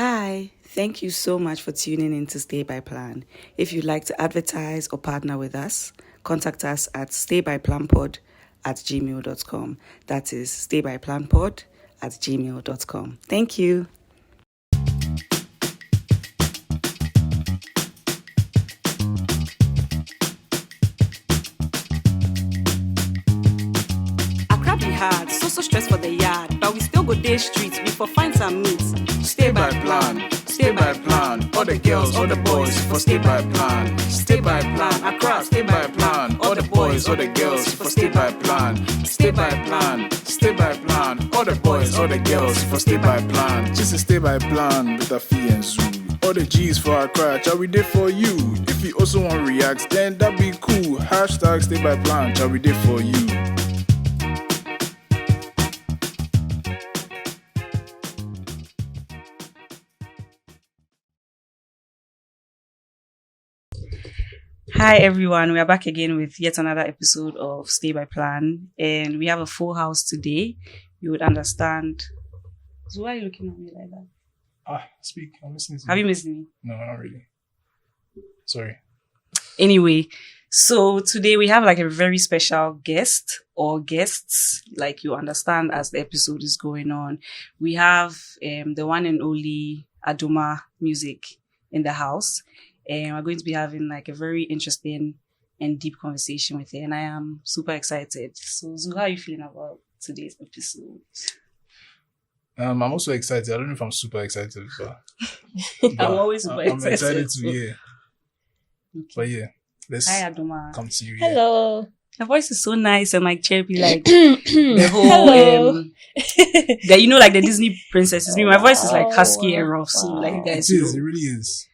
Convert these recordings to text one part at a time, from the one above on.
Hi, thank you so much for tuning in to Stay by Plan. If you'd like to advertise or partner with us, contact us at staybyplanpod@gmail.com. That is staybyplanpod@gmail.com. Thank you. Accra be hard, so stress for the yard, but we still go day streets, we for find some meats. Stay by plan, stay by plan. All the girls, all the boys, for stay by plan. Stay by plan, Accra, stay by plan. All the boys, all the girls, for stay by plan. Stay by plan, stay by plan. All the boys, all the girls, for stay by plan. Just a stay by plan with Afi and Zuu. All the G's for Accra, shall we do for you? If you also want react, then that be cool. Hashtag stay by plan, shall we do for you? Hi everyone, we are back again with yet another episode of Stay by Plan, and we have a full house today. You would understand. So why are you looking at me like that? Speak. I'm listening to you. Have you missed me? No, not really. Sorry. Anyway, so today we have like a very special guest or guests, like you understand as the episode is going on. We have the one and only Adoma music in the house. And we're going to be having like a very interesting and deep conversation with her. And I am super excited. So, Zuu, how are you feeling about today's episode? I'm also excited. I don't know if I'm super excited, but I'm always super excited. I'm excited to hear. Okay. But yeah, let's Hi, Adoma. come to you. Hello. Your voice is so nice and like chirpy, like the whole, you know, like the Disney princesses. Me, my voice is like husky and rough. So, like, you guys It is. know. It really is.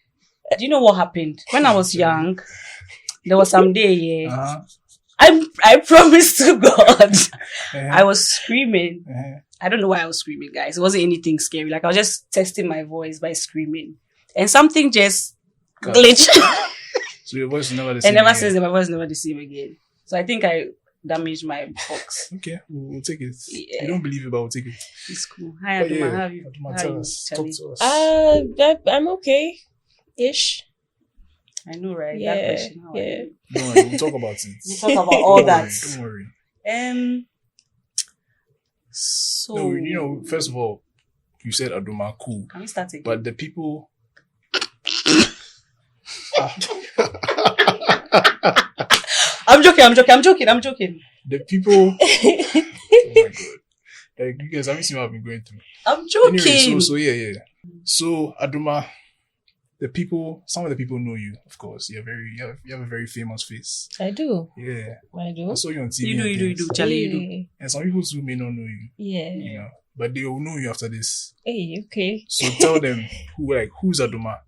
Do you know what happened? When I was young, there was some day, Uh-huh. I promise to God, Uh-huh. I was screaming. Uh-huh. I don't know why I was screaming, guys. It wasn't anything scary. Like, I was just testing my voice by screaming. And something just glitched. So your voice is never the same. And ever again. since then, my voice is never the same again. So I think I damaged my box. Okay, we'll take it. Yeah. You don't believe it, but we'll take it. It's cool. Hi, But Adoma. yeah, How have you? Adoma, how tell you, us. Charlie? Talk to us. I'm okay-ish. I know, right? That Yeah, question. How are yeah. you? Don't worry, we'll talk about it. We'll talk about all Don't that. worry, don't worry. So, No, you know, first of all, you said Adoma, cool. can we start again? But the people. I'm joking. The people. Oh my god. Like, you guys haven't seen what I've been going through. I'm joking. Anyway, so yeah. So Adoma, some of the people know you, of course. You have a very famous face. I do. Yeah. I do. I saw you on TV. You and do, things. Charlie, you do. Hey. And some people too may not know you, Yeah. you know. But they will know you after this. Hey, okay. So tell them who's Adoma?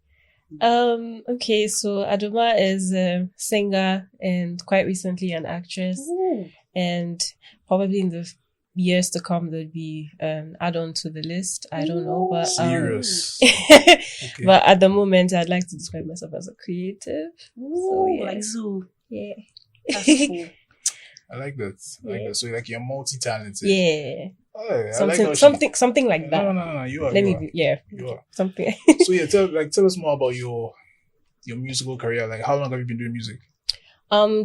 Okay, so Adoma is a singer and quite recently an actress. Ooh. And probably in the years to come there'll be add-on to the list. I don't know, but Serious. Okay. but at the moment I'd like to describe myself as a creative. Ooh, yeah. like Zuu. Yeah. That's cool. I like that. So like you're multi-talented. Yeah. Oh, I like Something how something like that. No. You are. Let you me yeah. You are. Something. So yeah, tell us more about your musical career. Like, how long have you been doing music?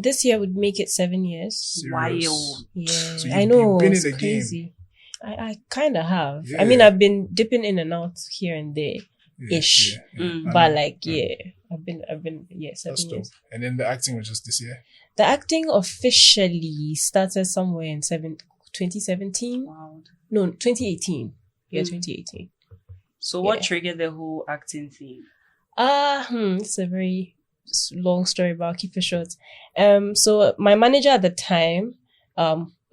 This year would make it 7 years. Serious. Wild. Yeah, So I know. you've been in It's the crazy. I kind of have. Yeah. I mean, I've been dipping in and out here and there, Yeah, ish. yeah. Mm. But know. like, yeah, I've been 7 That's dope. years. And then the acting was just this year. The acting officially started somewhere in 2017. Wow. No, 2018. Yeah, Mm. 2018. So what Yeah. triggered the whole acting thing? It's a very long story, but I'll keep it short. So my manager at the time,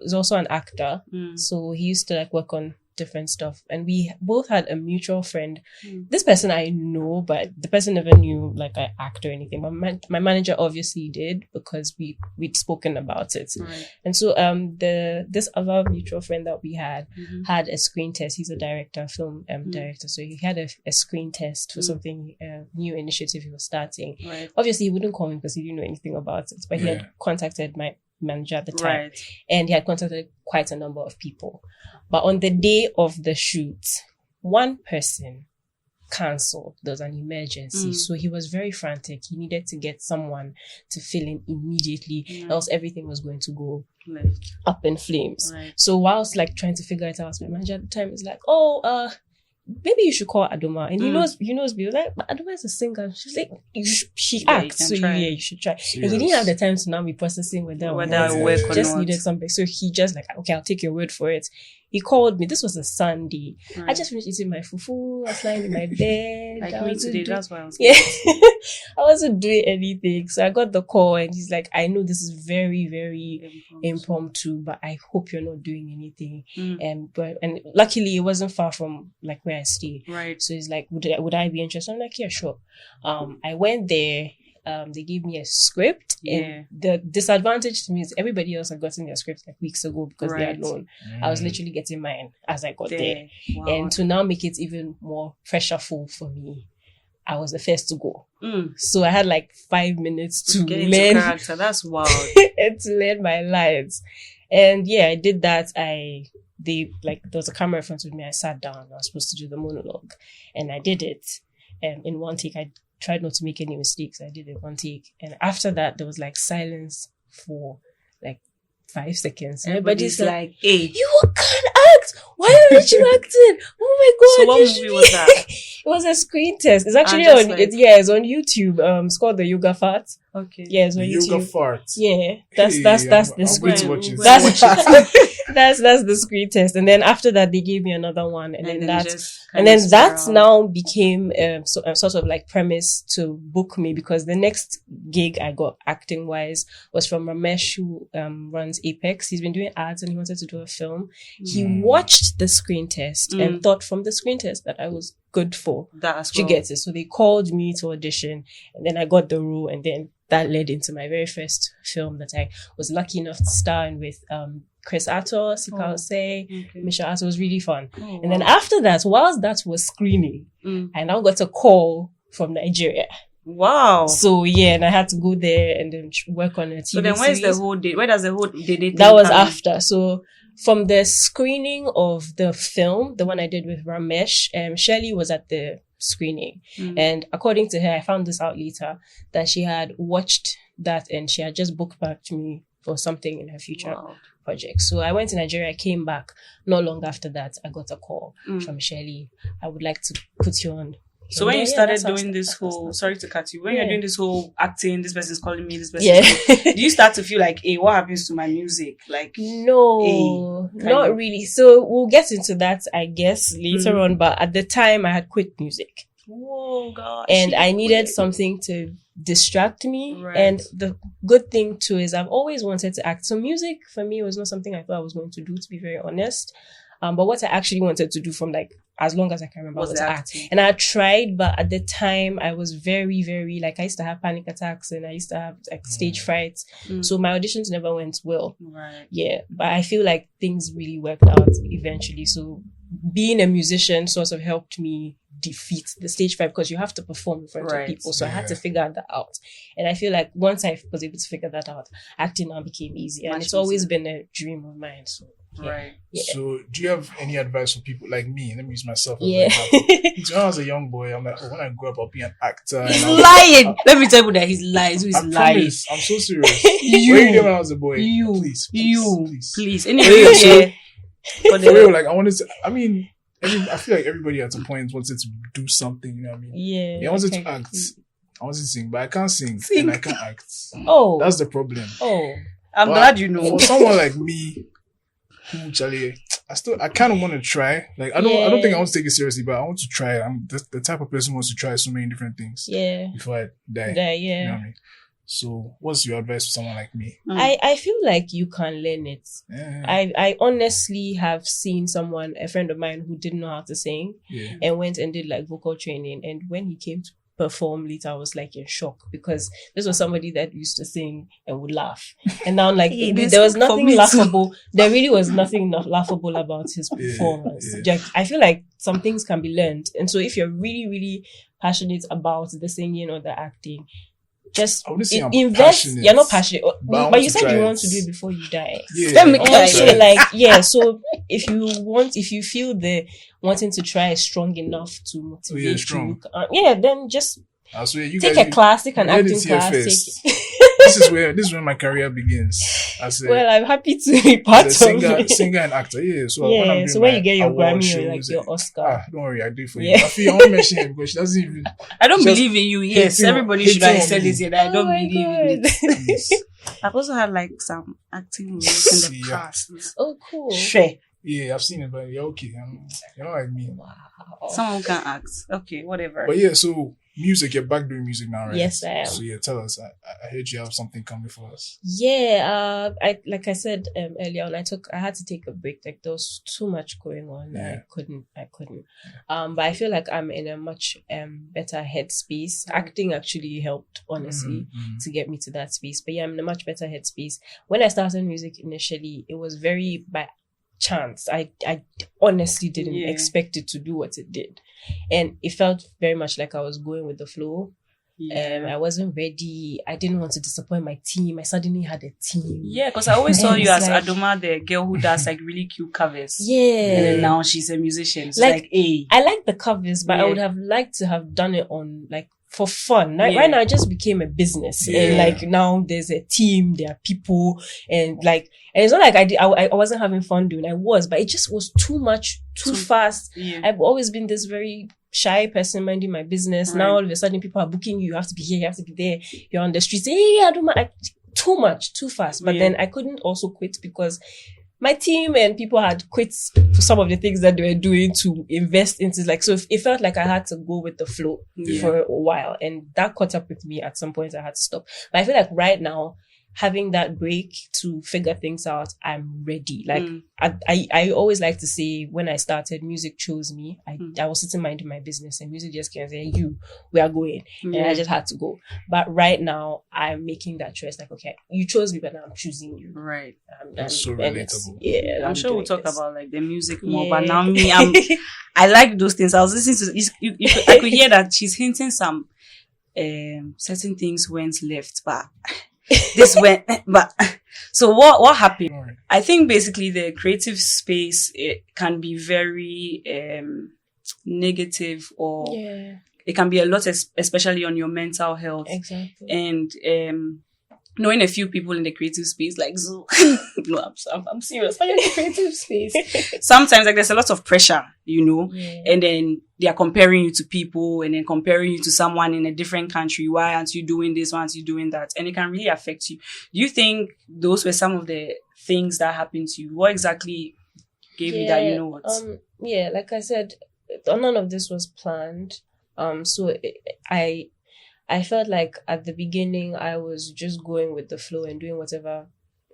is also an actor. Mm. So he used to like work on different stuff, and we both had a mutual friend. Mm. This person I know, but the person never knew like I act or anything. But my manager obviously did because we'd spoken about it. Right. And so this other mutual friend that we had Mhm. had a screen test. He's a director, film director. So he had a screen test for Mm. something new initiative he was starting. Right. Obviously, he wouldn't call me because he didn't know anything about it. But he Yeah. had contacted my manager at the time, Right. and he had contacted quite a number of people. But on the day of the shoot, one person cancelled. There was an emergency. So he was very frantic. He needed to get someone to fill in immediately, else everything was going to go up in flames. Right. So whilst like trying to figure it out, my manager at the time is like, maybe you should call Adoma. And he knows me. He was like, but Adoma is a singer. She's like, she acts. So you should try. Yes. And he didn't have the time to now be processing whether I work or just needed something. So he just like, okay, I'll take your word for it. He called me. This was a Sunday. Right. I just finished eating my fufu. I was lying in my bed. Like me today. That's why I was I wasn't doing anything. So I got the call and he's like, I know this is very, very impromptu, but I hope you're not doing anything. And luckily it wasn't far from like where I stay. Right. So he's like, would I be interested? I'm like, yeah, sure. I went there. They gave me a script. And the disadvantage to me is everybody else had gotten their script like weeks ago because they had known. I was literally getting mine as I got there. Wow. And to now make it even more pressureful for me, I was the first to go. So I had like 5 minutes to get learn into character. That's wild. and to learn my lines. And yeah, I did that. There was a camera in front of me. I sat down. I was supposed to do the monologue, and I did it. In one take, I tried not to make any mistakes. I did it one take. And after that, there was like silence for like 5 seconds. Everybody's like, hey, you can't act. Why aren't you acting? Oh my God. So what movie was that? It was a screen test. It's actually it's on YouTube. It's called the Yoga Fart. Okay. Yeah, it's on YouTube. Yoga Fart. Yeah. That's the screen. That's the screen test. And then after that, they gave me another one. And then that now became sort of like premise to book me, because the next gig I got acting wise was from Ramesh, who runs Apex. He's been doing ads and he wanted to do a film. He watched the screen test and thought from the screen test that I was good for that as well. You get it. So they called me to audition, and then I got the role, and then that led into my very first film that I was lucky enough to star in with Chris Atos, Misha Atos. It was really fun. And then after that, whilst that was screening, I now got a call from Nigeria. Wow. So yeah, and I had to go there and then work on a TV So then where does the whole Dede that was after. So from the screening of the film, the one I did with Ramesh, Shirley was at the screening. And according to her, I found this out later, that she had watched that and she had just booked back to me for something in her future project. So I went to Nigeria, I came back. Not long after that, I got a call from Shirley. I would like to put you on. So when you started doing this whole, sorry to cut you, when you're doing this whole acting, this person's calling me, this person, do you start to feel like, hey, what happens to my music? Like, no, not really. So we'll get into that, I guess, later on. But at the time, I had quit music. Oh, gosh. And I needed something to distract me. Right. And the good thing too is I've always wanted to act. So music for me was not something I thought I was going to do, to be very honest. But what I actually wanted to do from like, as long as I can remember, was to act. And I tried, but at the time I was very, very, like, I used to have panic attacks and I used to have like stage frights. So my auditions never went well. Right. Yeah. But I feel like things really worked out eventually. So being a musician sort of helped me defeat the stage fright, because you have to perform in front of people. So I had to figure that out. And I feel like once I was able to figure that out, acting now became easy. And it's always been a dream of mine. So right. Yeah. So do you have any advice for people like me? Let me use myself as an example. So when I was a young boy, I'm like, when I grow up, I'll be an actor. He's lying. Let me tell you that he's lying. So he's lying. Promise, I'm so serious. What you did when I was a boy? Please. Anyway, for real, like I feel like everybody at some point wanted to do something, you know what I mean? Yeah. I wanted to act. I wanted to sing, but I can't sing. And I can't act. Oh. That's the problem. Oh. I'm glad you know. For someone like me, Charlie, I kind of want to try. Like, I don't think I want to take it seriously, but I want to try. I'm the type of person who wants to try so many different things. Yeah. Before I die. You know what I mean? So what's your advice for someone like me? I feel like you can learn it. Yeah. I honestly have seen a friend of mine who didn't know how to sing and went and did like vocal training. And when he came to perform later, I was like in shock, because this was somebody that used to sing and would laugh. And now like there was nothing laughable. There really was nothing laughable about his performance. I feel like some things can be learned. And so if you're really, really passionate about the singing or the acting, just invest. Passionate, you're not passionate, but you said you want to do it before you die. So if you feel the wanting to try is strong enough to motivate you, then just take a class, take an acting class. This is where my career begins. Well, I'm happy to be part of it. Singer and actor. Yeah. So when you get your Grammy or like your Oscar, don't worry, I do it for you. Afi, I won't mention it because she doesn't even. I don't believe in you. Yes, everybody should have said it. Yet I don't believe in it. I've also had like some acting roles in the past. Oh, cool. Sure. Yeah, I've seen it, but you're okay. You know what I mean? Wow. Someone can act. Okay, whatever. But yeah, so music, you're back doing music now, right? Yes, I am. So yeah, tell us. I heard you have something coming for us. Yeah, like I said earlier on, I had to take a break. Like there was too much going on. Yeah. I couldn't. But I feel like I'm in a much better headspace. Acting actually helped, honestly, to get me to that space. But yeah, I'm in a much better headspace. When I started music initially, it was very by chance. I honestly didn't expect it to do what it did, and it felt very much like I was going with the flow. I wasn't ready. I didn't want to disappoint my team. I suddenly had a team. Yeah, because I always saw you as Adoma, the girl who does like really cute covers. Yeah, and then now she's a musician. So like I like the covers, but I would have liked to have done it on like for fun. Right now, it just became a business, and like now there's a team, there are people, and it's not like I wasn't having fun doing. I was, but it just was too much, too fast. Yeah. I've always been this very shy person minding my business. Right. Now all of a sudden people are booking you. You have to be here. You have to be there. You're on the streets. Hey, too much, too fast. But then I couldn't also quit because my team and people had quit for some of the things that they were doing to invest into so it felt like I had to go with the flow for a while, and that caught up with me at some point. I had to stop. But I feel like right now, having that break to figure things out, I'm ready. Like I always like to say, when I started, music chose me. I was sitting minding my business, and music just came and said, we are going. And I just had to go. But right now, I'm making that choice. Like, okay, you chose me, but now I'm choosing you. Right. That's so relatable. Yeah, I'm sure we'll talk about like the music more. But now I like those things. I was listening to I could hear that she's hinting some certain things went left, but this went, but so what happened? Right. I think basically the creative space, it can be very negative, or it can be a lot, especially on your mental health. Exactly. And knowing a few people in the creative space, like Zuu, no, I'm serious. But in the creative space, sometimes like there's a lot of pressure, and then they are comparing you to people, and then comparing you to someone in a different country. Why aren't you doing this? Why aren't you doing that? And it can really affect you. Do you think those were some of the things that happened to you? What exactly gave you that? Like I said, none of this was planned. So I felt like at the beginning I was just going with the flow and doing whatever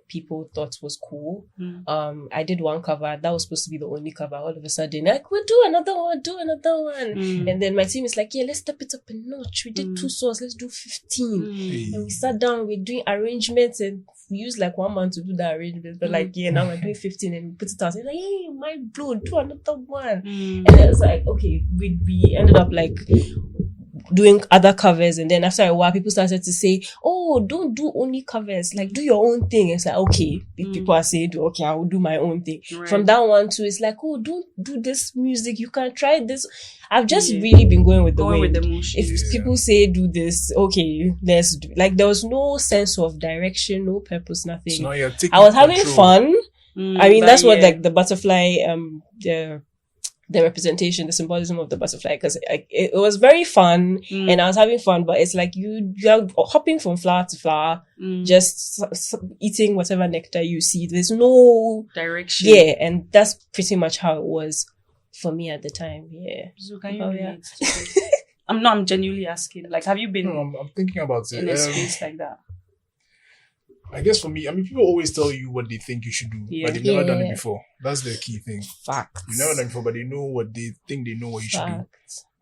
people thought was cool. I did one cover that was supposed to be the only cover. All of a sudden, like, we'll do another one. And then my team is like, let's step it up a notch. We did 2 songs, let's do 15. And we sat down, we're doing arrangements, and we used like 1 month to do the arrangements. But now we're doing 15, and we put it out. And like, hey, mind blown, do another one. And it was like, okay, we ended up like doing other covers, and then after a while people started to say, oh, don't do only covers, like do your own thing. It's like, okay, if people are saying, okay, I will do my own thing. Right. From that one to it's like, oh, don't do this music, you can try this. I've just really been going with the wind. If people say do this, okay, let's do. Like there was no sense of direction, no purpose, nothing. So I was having fun. I mean, that's what like the butterfly, the representation, the symbolism of the butterfly, because it was very fun, and I was having fun, but it's like you're hopping from flower to flower, just eating whatever nectar you see. There's no direction. Yeah, and that's pretty much how it was for me at the time. Yeah. So can you relate? I'm genuinely asking. Like, have you been? No, I'm thinking about it. In a space like that. I guess for me, I mean, people always tell you what they think you should do, but they've never done it before. That's the key thing. Facts. You've never done it before, but they know what they think they know what you should do.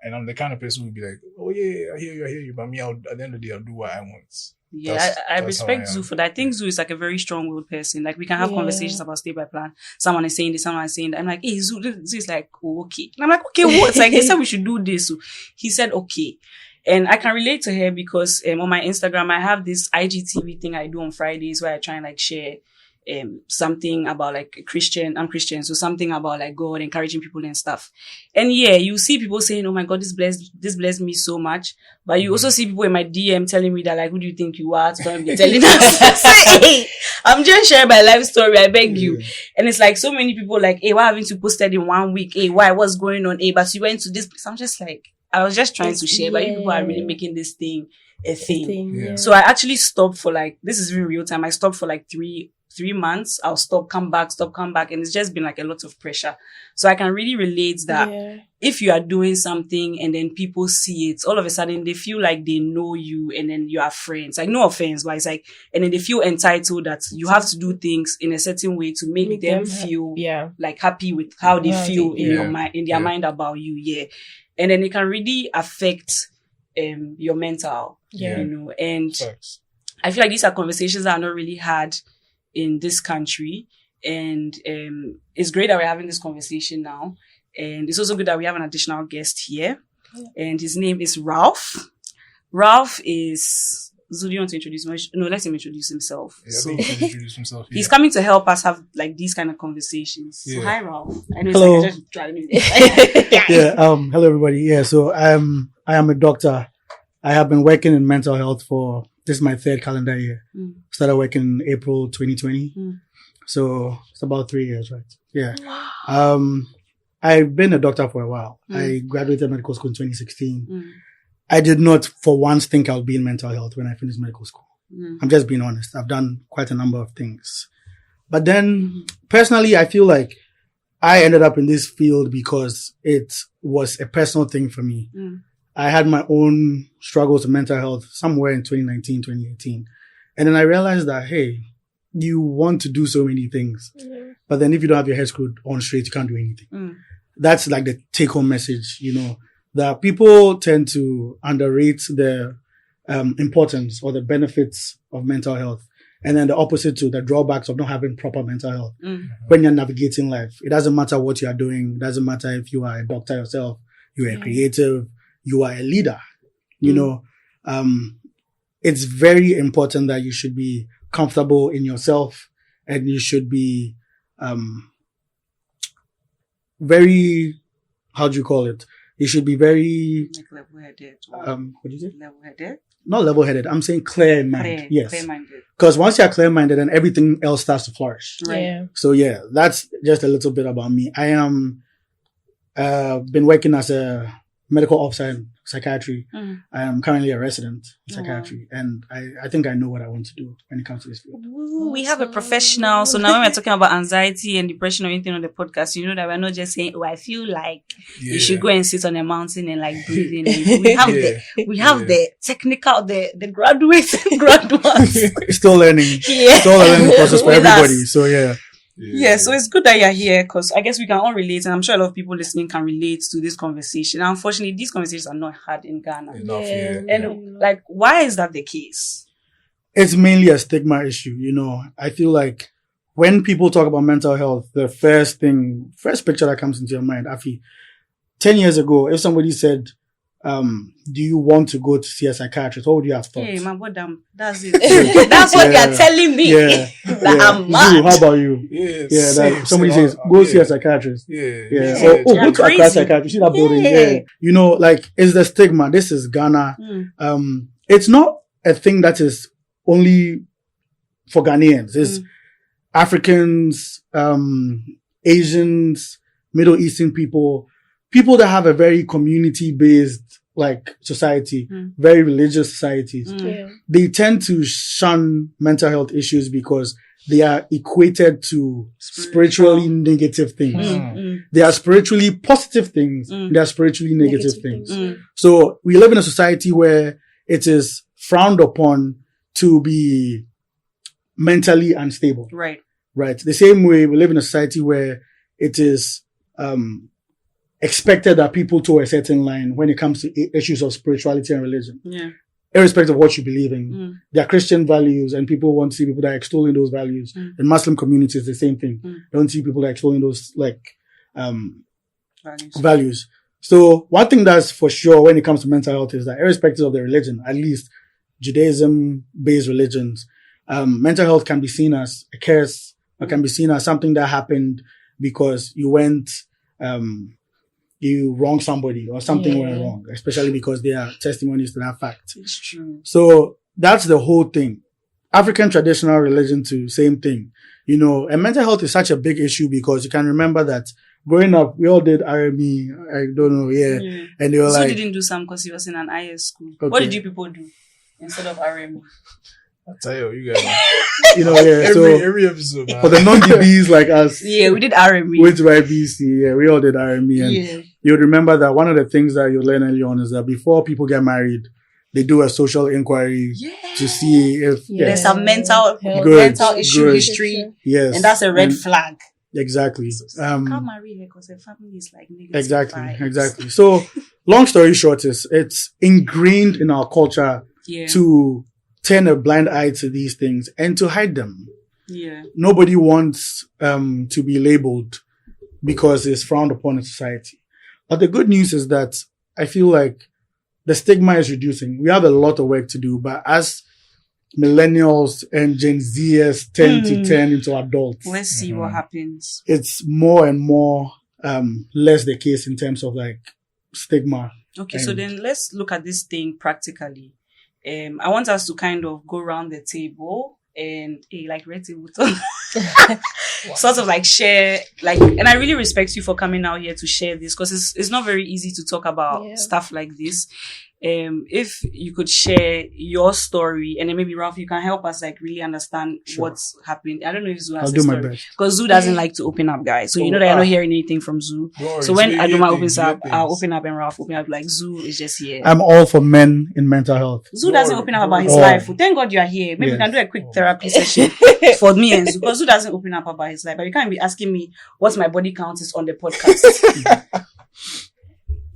And I'm the kind of person who would be like, oh yeah, I hear you, but me, at the end of the day, I'll do what I want. Yeah, I respect Zuu for that. I think Zuu is like a very strong-willed person. Like, we can have conversations about stay by plan. Someone is saying this, someone is saying that. I'm like, hey, Zuu, this is like, oh, okay. And I'm like, okay, what? It's like, they said we should do this. So he said, okay. And I can relate to her because on my Instagram, I have this IGTV thing I do on Fridays where I try and like share something about like I'm Christian, so something about like God, encouraging people and stuff. And yeah, you see people saying, oh my God, this blessed me so much. But you also see people in my DM telling me that like, who do you think you are to come be telling us? Hey, I'm just sharing my life story, I beg you. And it's like so many people like, hey, why haven't you posted in 1 week? Hey, why, what's going on? Hey, but you went to this place. I'm just like, I was just trying to share, but you people are really making this thing a thing. So I actually stopped for like, this is really real time. I stopped for like 3 months. I'll stop, come back. And it's just been like a lot of pressure. So I can really relate that if you are doing something and then people see it, all of a sudden they feel like they know you and then you are friends. Like no offense, but it's like, and then they feel entitled that you have to do things in a certain way to make them feel like happy with how they feel in your mind, in their mind about you. Yeah. And then it can really affect, your mental, you know, and I feel like these are conversations that are not really had in this country, and it's great that we're having this conversation now, and it's also good that we have an additional guest here, and his name is Ralph. Ralph is Zuu. Do you want to introduce him? No, let him introduce himself. So introduce himself. He's coming to help us have like these kind of conversations. So hi, Ralph. I know hello. It's like just trying hello everybody. Yeah, so I am a doctor. I have been working in mental health for this is my 3rd calendar year. Started working in April 2020. So it's about 3 years, right? Yeah. Wow. I've been a doctor for a while. I graduated medical school in 2016. I did not for once think I'll be in mental health when I finished medical school. I'm just being honest. I've done quite a number of things. But then personally, I feel like I ended up in this field because it was a personal thing for me. I had my own struggles with mental health somewhere in 2019, 2018. And then I realized that, hey, you want to do so many things. But then if you don't have your head screwed on straight, you can't do anything. That's like the take home message, you know, that people tend to underrate the importance or the benefits of mental health. And then the opposite to the drawbacks of not having proper mental health. When you're navigating life, it doesn't matter what you are doing. It doesn't matter if you are a doctor yourself, you are a creative, you are a leader, you know, it's very important that you should be comfortable in yourself and you should be, very, how do you call it? You should be very, like level-headed. What do you say? Level-headed? Not level-headed. I'm saying clear in mind. Yes. Clear-minded. Because once you're clear-minded, then everything else starts to flourish. Right. Yeah. So yeah, that's just a little bit about me. I am, been working as a medical officer in psychiatry. I am currently a resident in psychiatry, and I think I know what I want to do when it comes to this field. Ooh, we have a professional. So now when we're talking about anxiety and depression or anything on the podcast, you know that we're not just saying, oh, I feel like you should go and sit on a mountain and like breathe in. And we have the technical, the graduates. Still learning. It's all a learning process for everybody. So yeah, so it's good that you're here because I guess we can all relate, and I'm sure a lot of people listening can relate to this conversation. And unfortunately, these conversations are not had in Ghana. And like, why is that the case? It's mainly a stigma issue, you know. I feel like when people talk about mental health, the first picture that comes into your mind, Afi, 10 years ago, if somebody said, do you want to go to see a psychiatrist? What would you have thought? Hey, my boy, that's it. That's what they're telling me. I'm mad. How about you? Somebody says, go see a psychiatrist. Or, go to a psychiatrist. See that building? You know, like, it's the stigma. This is Ghana. It's not a thing that is only for Ghanaians. It's Africans, Asians, Middle Eastern people that have a very community-based like society, very religious societies. They tend to shun mental health issues because they are equated to spiritually negative things. They are spiritually positive things. They are spiritually negative things. So we live in a society where it is frowned upon to be mentally unstable. Right. The same way we live in a society where it is, expected that people toe a certain line when it comes to issues of spirituality and religion. Irrespective of what you believe in. There are Christian values and people want to see people that are extolling those values. In Muslim communities, the same thing. They don't see people that are extolling those like values. So one thing that's for sure when it comes to mental health is that irrespective of the religion, at least Judaism-based religions, mental health can be seen as a curse or can be seen as something that happened because you wronged somebody or something went wrong, especially because there are testimonies to that fact. It's true. So that's the whole thing. African traditional religion too, same thing. You know, and mental health is such a big issue because you can remember that growing up, we all did RME, I don't know, and they were so like... So didn't do some because he was in an IS school. Okay. What did you people do instead of RME? I'll tell you guys. You know, every episode, man. For the non-DBs like us. Yeah, we did RME. Went to IBC, we all did RME. And you would remember that one of the things that you learn early on is that before people get married, they do a social inquiry to see if there's some mental issue history. Yes. And that's a red flag. Exactly. So can't marry her because her family is like negative. Exactly. So long story short is it's ingrained in our culture to turn a blind eye to these things and to hide them. Yeah. Nobody wants to be labeled because it's frowned upon in society. But the good news is that I feel like the stigma is reducing. We have a lot of work to do, but as millennials and Gen Zers tend to turn into adults, let's see what happens. It's more and more less the case in terms of like stigma. Okay, so then let's look at this thing practically. I want us to kind of go around the table and like red table talk. Sort of like share, like, and I really respect you for coming out here to share this because it's not very easy to talk about stuff like this. If you could share your story and then maybe Ralph, you can help us like really understand what's happened. I don't know if Zuu has a story. I'll do my best. Because Zuu doesn't like to open up, guys. So you know that you're not hearing anything from Zuu. So when Adoma opens up, I'll open up and Ralph open up. Like Zuu is just here. I'm all for men in mental health. Zuu doesn't open up about his life. Thank God you are here. Maybe we can do a quick therapy session for me and Zuu. Because Zuu doesn't open up about his life. But you can't be asking me what my body count is on the podcast.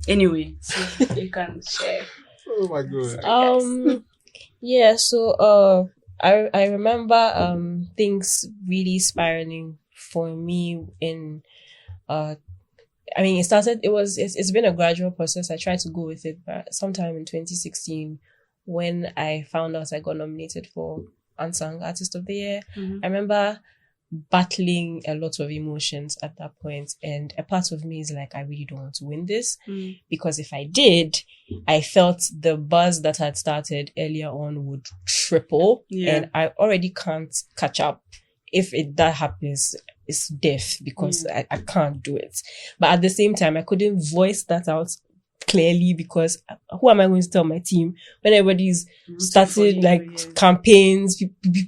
Anyway, so you can share. Oh my God. So I remember things really spiraling for me in it's been a gradual process. I tried to go with it, but sometime in 2016 when I found out I got nominated for Unsung Artist of the Year, I remember battling a lot of emotions at that point, and a part of me is like, I really don't want to win this because if I did, I felt the buzz that had started earlier on would triple, and I already can't catch up. If that happens, it's death because I can't do it. But at the same time, I couldn't voice that out clearly because who am I going to tell my team when everybody's started like campaigns,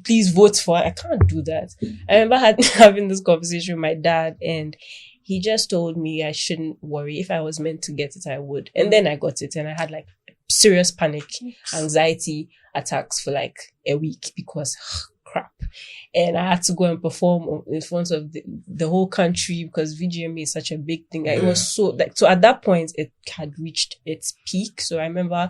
please vote for it? I can't do that. I remember having this conversation with my dad, and he just told me I shouldn't worry. If I was meant to get it, I would. And then I got it, and I had like serious panic, anxiety attacks for like a week because crap. And I had to go and perform in front of the whole country because VGMA is such a big thing. It was so at that point it had reached its peak. So I remember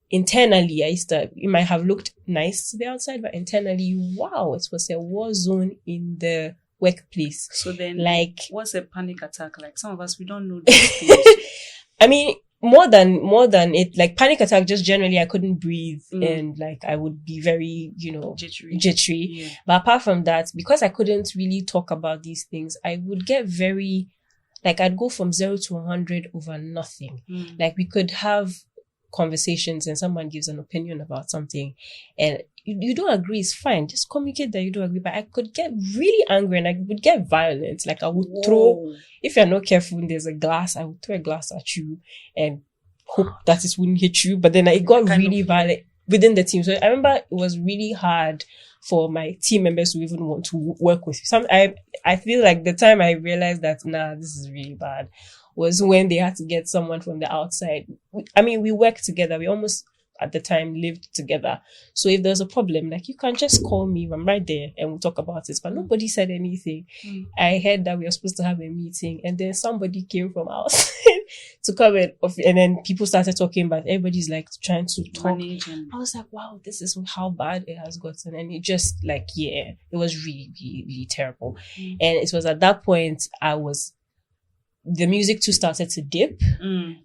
internally it might have looked nice to the outside, but internally, wow, it was a war zone in the workplace. So then, like, what's a panic attack? Like, some of us, we don't know these things. I mean, more than it, like panic attack, just generally I couldn't breathe and like I would be very, jittery. Yeah. But apart from that, because I couldn't really talk about these things, I would get very, like I'd go from 0 to 100 over nothing. Like we could have conversations and someone gives an opinion about something and you don't agree, it's fine. Just communicate that you don't agree. But I could get really angry and I would get violent. Like I would throw, if you're not careful and there's a glass, I would throw a glass at you and hope that it wouldn't hit you. But then it got really violent within the team. So I remember it was really hard for my team members to even want to work with you. I feel like the time I realized that, this is really bad, was when they had to get someone from the outside. I mean, we worked together. We almost at the time lived together. So if there's a problem, like you can just call me, I'm right there and we'll talk about it. But nobody said anything. I heard that we were supposed to have a meeting and then somebody came from outside to come and then people started talking about everybody's like trying to talk. I was like, wow, this is how bad it has gotten. And it just like, it was really, really, really terrible. And it was at that point I was the music too started to dip.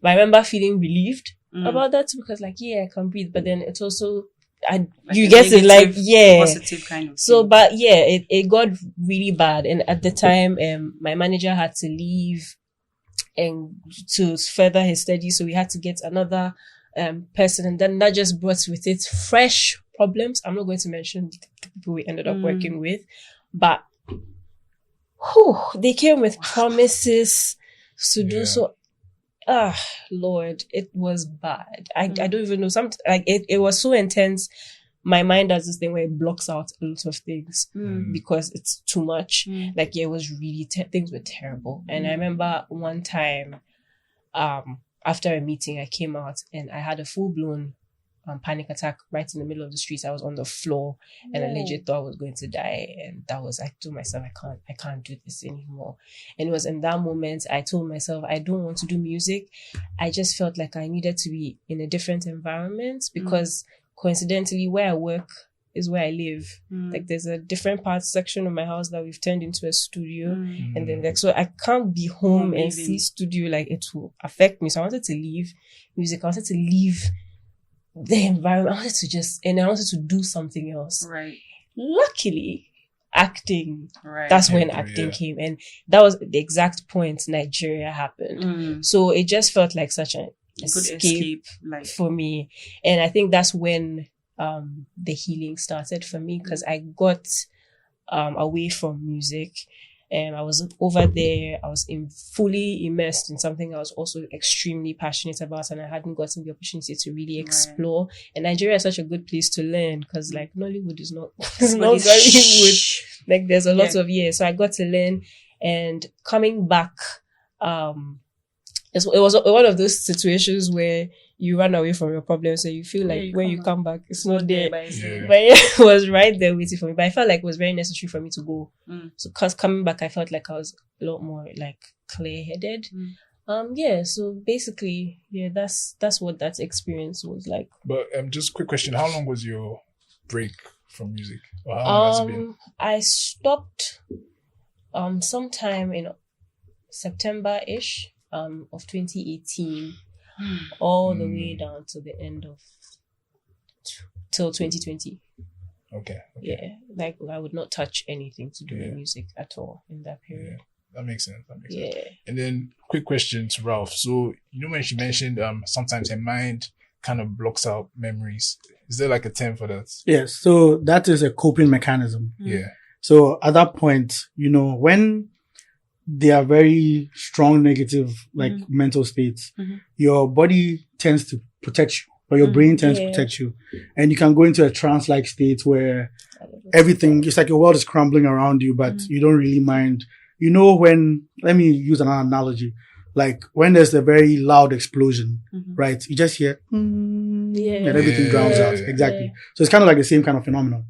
But I remember feeling relieved about that too, because like, I can breathe. But then it's also, you get it, like, positive kind of so, thing. but it got really bad. And at the time, my manager had to leave and to further his studies. So we had to get another person. And then that just brought with it fresh problems. I'm not going to mention the people we ended up working with, but they came with promises to do so. Lord, it was bad. I don't even know. It was so intense. My mind does this thing where it blocks out a lot of things because it's too much. Like, it was really, things were terrible. And I remember one time, after a meeting, I came out and I had a full-blown panic attack right in the middle of the streets. I was on the floor and I legit thought I was going to die. And that was, I told myself, I can't do this anymore. And it was in that moment I told myself, I don't want to do music. I just felt like I needed to be in a different environment because coincidentally where I work is where I live. Like, there's a different section of my house that we've turned into a studio. And then like, so I can't be home and see studio, like it will affect me. So I wanted to leave music. I wanted to leave the environment. I wanted to do something else. Right. Luckily, acting. Right. That's when acting came. And that was the exact point Nigeria happened. So it just felt like such an escape for me. And I think that's when the healing started for me, because I got away from music. I was over there. I was fully immersed in something I was also extremely passionate about, and I hadn't gotten the opportunity to really explore. And Nigeria is such a good place to learn, because like Nollywood is not, it's not Bollywood. Like, there's a lot of so I got to learn. And coming back, it was one of those situations where you run away from your problems, so you feel like when you come back, it's not there. But it was right there waiting for me. But I felt like it was very necessary for me to go. So, cause coming back, I felt like I was a lot more like clear-headed. So basically, that's what that experience was like. But just quick question: how long was your break from music? Or how long has it been? I stopped sometime in September-ish of 2018. All the way down to the end of till 2020. Okay. Yeah, like I would not touch anything to do with music at all in that period. That makes sense. And then quick question to Ralph. So when she mentioned sometimes her mind kind of blocks out memories. Is there like a term for that? Yes. So that is a coping mechanism. So at that point, when they are very strong negative, like mental states, your body tends to protect you, or your brain tends to protect you. And you can go into a trance-like state where everything, it's like your world is crumbling around you, but you don't really mind. Let me use an analogy. Like when there's a very loud explosion, right? You just hear, and everything drowns out. Exactly. So it's kind of like the same kind of phenomenon.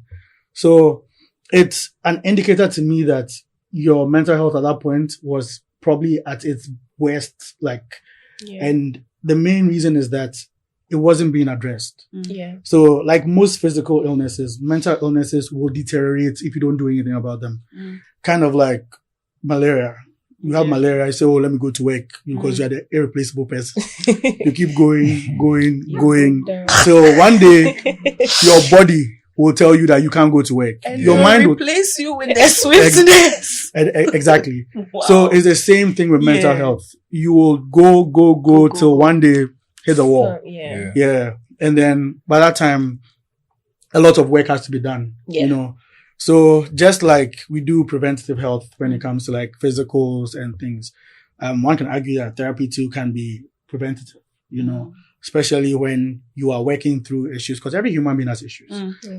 So it's an indicator to me that your mental health at that point was probably at its worst, and the main reason is that it wasn't being addressed. So like most physical illnesses, mental illnesses will deteriorate if you don't do anything about them. Kind of like malaria. You have malaria, you say, let me go to work, because you're the irreplaceable person. You keep going. So one day, your body will tell you that you can't go to work. And your mind will replace you with their swiftness. Exactly. Wow. So it's the same thing with mental health. You will go till one day hit the wall. And then by that time, a lot of work has to be done. So just like we do preventative health when it comes to like physicals and things, one can argue that therapy too can be preventative, especially when you are working through issues, because every human being has issues.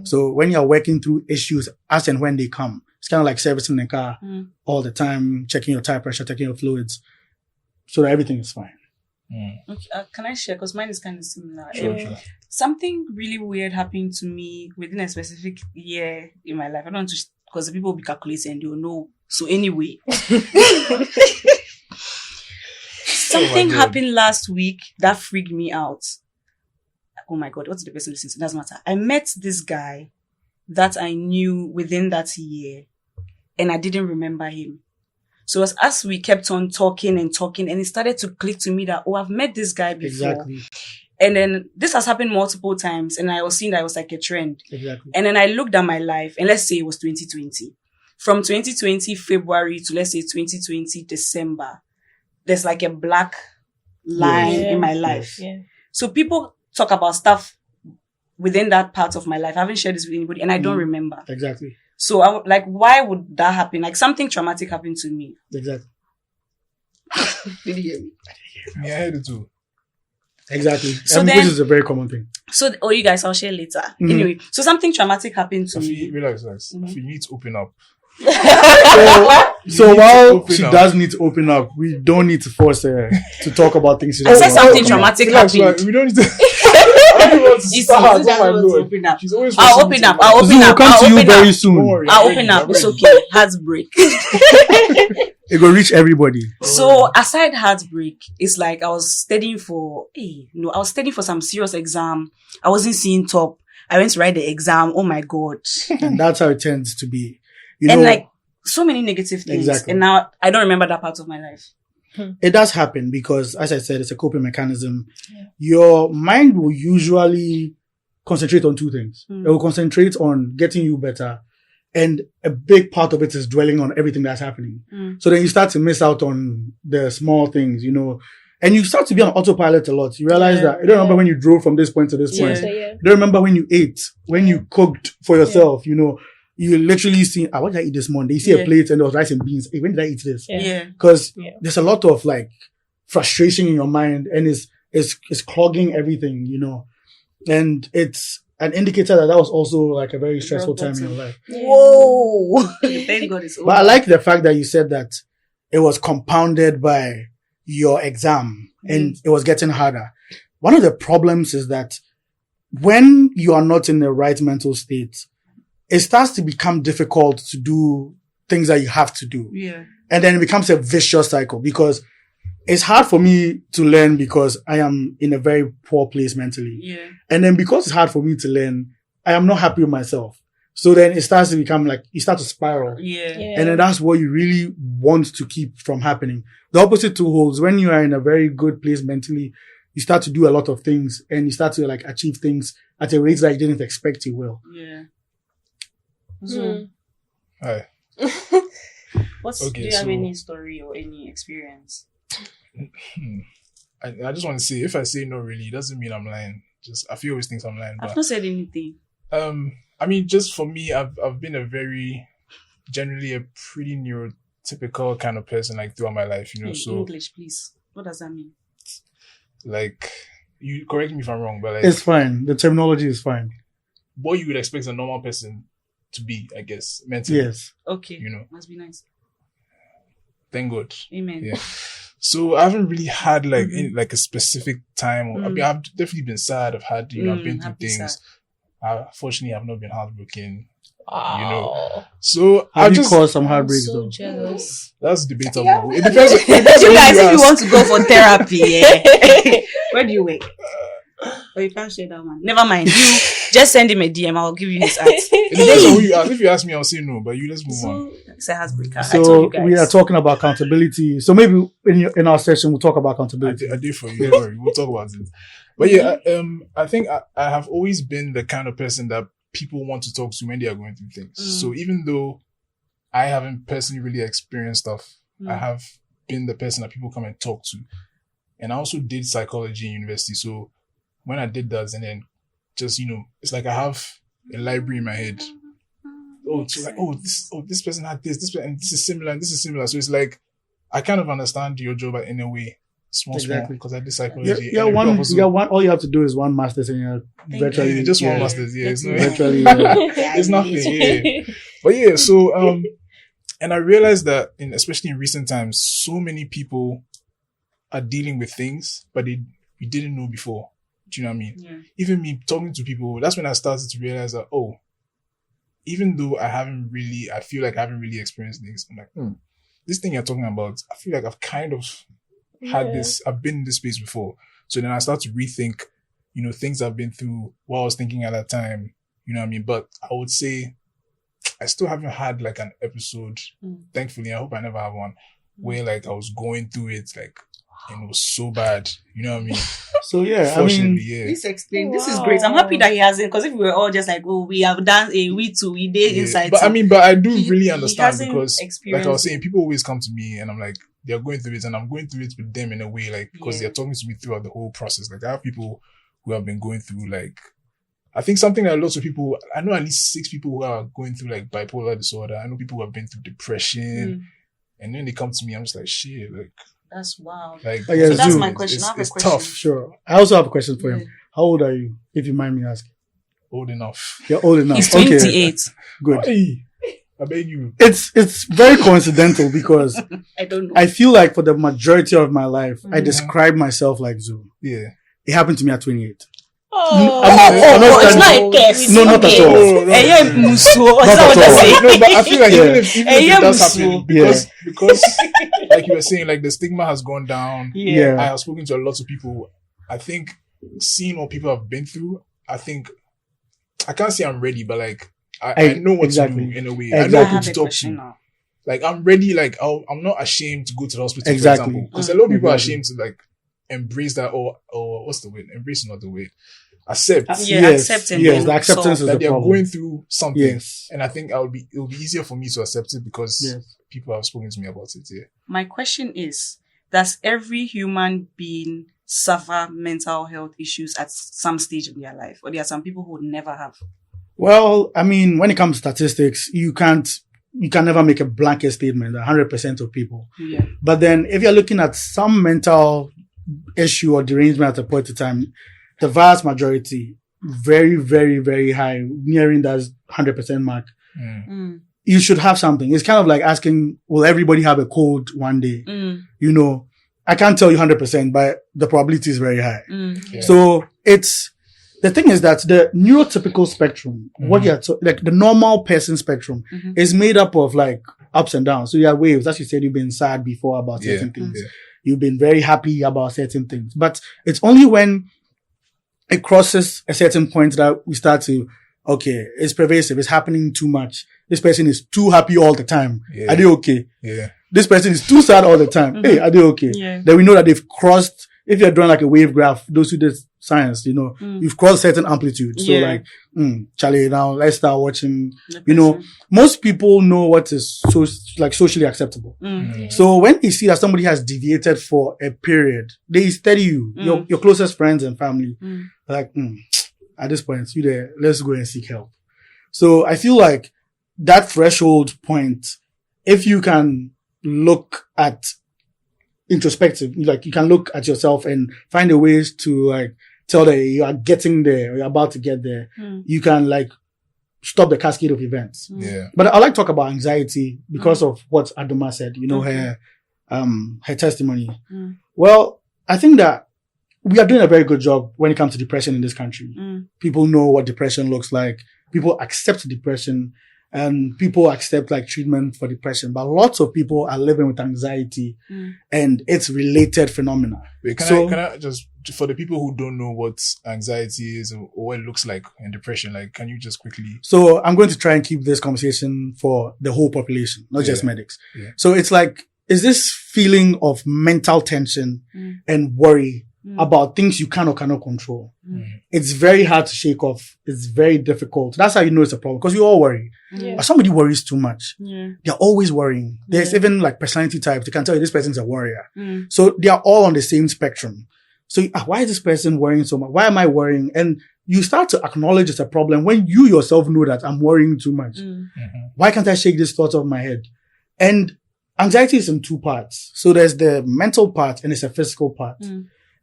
So when you're working through issues as and when they come, it's kind of like servicing the car all the time, checking your tire pressure, checking your fluids, so that everything is fine. Okay, can I share? Because mine is kind of similar. Sure. Something really weird happened to me within a specific year in my life. I don't want to, because the people will be calculating and they'll know. So anyway, something happened last week that freaked me out. Oh my God, what did the person listen to? It doesn't matter. I met this guy that I knew within that year, and I didn't remember him. So as we kept on talking, and it started to click to me that, oh, I've met this guy before. Exactly. And then this has happened multiple times, and I was seeing that it was like a trend. Exactly. And then I looked at my life, and let's say it was 2020. From 2020 February to, let's say, 2020 December, there's like a black line in my life. Yeah. So people talk about stuff within that part of my life. I haven't shared this with anybody, and I don't remember. Exactly. So like, why would that happen? Like, something traumatic happened to me. Exactly. Did you hear me? Yeah, I heard it too. Exactly. So Which then- is a very common thing. So, you guys, I'll share later. Anyway, so something traumatic happened to me. Relax. You need to open up. So need to while open she up. does need to open up, we don't need to force her to talk about things. She I doesn't said want to something talk about. traumatic Relax. happened. We don't need to. I don't want to You see, start. Zuu Oh my doesn't want to lord. open up. She's always I'll forcing open me up. to- I'll open Zuu will up. come I'll to you open very up. soon. Don't worry. I'll I'm open ready, up. I'm It's ready. okay. Heartbreak. It will reach everybody. So aside heartbreak, it's like I was studying for, I was studying for some serious exam. I wasn't seeing top. I went to write the exam. Oh my God. And that's how it tends to be. You And know, like so many negative things. Exactly. And now I don't remember that part of my life. it does happen because, as I said, it's a coping mechanism. Your mind will usually concentrate on two things. It will concentrate on getting you better. And a big part of it is dwelling on everything that's happening. So then you start to miss out on the small things, and you start to be on autopilot a lot. You realize that you don't remember when you drove from this point to this point. You don't remember when you ate, when you cooked for yourself, you literally see, what did I eat this morning? You see a plate and there was rice and beans. Hey, when did I eat this? Because there's a lot of like frustration in your mind and it's clogging everything, and it's an indicator that was also like a very stressful time in your life. Whoa. Thank God it's over. But I like the fact that you said that it was compounded by your exam and it was getting harder. One of the problems is that when you are not in the right mental state, it starts to become difficult to do things that you have to do. Yeah. And then it becomes a vicious cycle because it's hard for me to learn because I am in a very poor place mentally. Yeah. And then because it's hard for me to learn, I am not happy with myself. So then it starts to become like, you start to spiral. Yeah. And then that's what you really want to keep from happening. The opposite too holds. When you are in a very good place mentally, you start to do a lot of things and you start to like achieve things at a rate that you didn't expect you will. Yeah. So, Hi. do Okay, you have so- any story or any experience? I just want to say, if I say no, really, it doesn't mean I'm lying. Just Afi always thinks I'm lying. I've But not said anything. I mean, just for me, I've been generally a pretty neurotypical kind of person, like throughout my life, Hey, So English, please. What does that mean? like, you correct me if I'm wrong, but like, It's fine. The terminology is fine. what you would expect a normal person to be, I guess, mentally. Yes. Okay. Must be nice. Thank God. Amen. Yeah. So I haven't really had like like a specific time. I mean, I've definitely been sad. I've had, I've been through happy things. Fortunately, I've not been heartbroken. Wow. So I Have you just caused some I'm heartbreaks so though? jealous. that's debatable. It depends. It depends on You who guys, you if you ask. want to go for therapy, yeah. Where do you work? Oh, you can't share that one. Never mind. You just send him a DM. I'll give you his ads. It depends on who you ask. If you ask me, I'll say no. But let's move on. It's a heartbreaker. I told So you guys. we are talking about accountability. So maybe in our session we'll talk about accountability. I did for you. Don't worry. We'll talk about it. But yeah, I think I have always been the kind of person that people want to talk to when they are going through things. So even though I haven't personally really experienced stuff, I have been the person that people come and talk to. And I also did psychology in university. So when I did that, and then just, it's like I have a library in my head. It's like, this person had this, and this is similar, and this is similar. So it's like, I kind of understand your job in a way, small, because I did psychology. All you have to do is one master's and you're virtually just one master's. Yeah, it's not, virtually. it's nothing. Yeah, but yeah. So and I realized that especially in recent times, so many people are dealing with things, but we didn't know before. Do you know what I mean? Yeah. Even me talking to people, that's when I started to realize that, even though I feel like I haven't really experienced things. I'm like, this thing you're talking about, I feel like I've kind of had this, I've been in this space before. So then I start to rethink, things I've been through, what I was thinking at that time, you know what I mean? But I would say I still haven't had like an episode. Thankfully, I hope I never have one. where like I was going through it, like, and it was so bad. You know what I mean? So yeah, I mean, Please explain. Wow. This is great. I'm happy that he hasn't, because if we were all just like, oh, we have done we did inside. But I do really understand, because like I was saying, people always come to me and I'm like, they're going through it, and I'm going through it with them in a way, like, because they're talking to me throughout the whole process. Like, I have people who have been going through, like, I think something that lots of people, I know at least 6 people who are going through like bipolar disorder. I know people who have been through depression, and then they come to me, I'm just like, shit, like, that's wild. Like, so that's my question. It's tough. Sure. I also have a question for him. How old are you, if you mind me asking? Old enough. You're old enough. He's 28. Okay. Good. Hey, I beg you. It's very coincidental, because I don't know. I feel like for the majority of my life, I describe myself like Zuu. Yeah. It happened to me at 28. It's not a test. No, not at all. No, but I feel like even if it does happen, because like you were saying, like the stigma has gone down. Yeah. I have spoken to a lot of people. I think seeing what people have been through, I think I can't say I'm ready, but like I know what to do in a way. I know who to talk to. Like I'm ready. Like I'm not ashamed to go to the hospital, for example, because a lot of people are ashamed to like embrace that, or what's the word? Embrace is not the word. Accept. Accepting. Yes, the acceptance is that the they're problem. going through something. Yes. And I think it'll be easier for me to accept it, because people have spoken to me about it. Yeah. My question is, does every human being suffer mental health issues at some stage in their life, or there are some people who would never have? Well, I mean, when it comes to statistics, you can never make a blanket statement that 100% of people. Yeah. But then if you're looking at some mental issue or derangement at a point in time, the vast majority, very, very, very high, nearing that 100% mark. You should have something. It's kind of like asking, will everybody have a cold one day? You know, I can't tell you 100%, but the probability is very high. Yeah. So the thing is that the neurotypical spectrum, like the normal person spectrum, is made up of like ups and downs. So you have waves. As you said, you've been sad before about certain things. Yeah. You've been very happy about certain things. But it's only when it crosses a certain point that we start to, okay, it's pervasive. It's happening too much. This person is too happy all the time. Yeah. Are they okay? Yeah. This person is too sad all the time. Hey, are they okay? Yeah. Then we know that they've crossed, if you're drawing like a wave graph, those who did science, you know, you've crossed certain amplitude. So like, Charlie, now let's start watching, you know, most people know what is socially acceptable. So when you see that somebody has deviated for a period, they study you, your closest friends and family, like, at this point, you there, let's go and seek help. So I feel like that threshold point, if you can look at introspective, like you can look at yourself and find the ways to like tell that you are getting there or you're about to get there, you can like stop the cascade of events. Yeah. But I like to talk about anxiety because of what Adoma said, you know, her testimony. Well, I think that we are doing a very good job when it comes to depression in this country. People know what depression looks like. People accept depression, and people accept like treatment for depression. But lots of people are living with anxiety and it's related phenomena. Wait, can I just, for the people who don't know what anxiety is or what it looks like in depression, like, can you just quickly? So I'm going to try and keep this conversation for the whole population, not just medics. Yeah. So it's like, is this feeling of mental tension and worry about things you can or cannot control. It's very hard to shake off. It's very difficult. That's how you know it's a problem, because you all worry. But somebody worries too much. They're always worrying. There's even like personality types. They can tell you this person's a worrier. So they are all on the same spectrum. So why is this person worrying so much? Why am I worrying? And you start to acknowledge it's a problem when you yourself know that I'm worrying too much. Why can't I shake this thought off my head? And anxiety is in two parts. So there's the mental part and there's a physical part.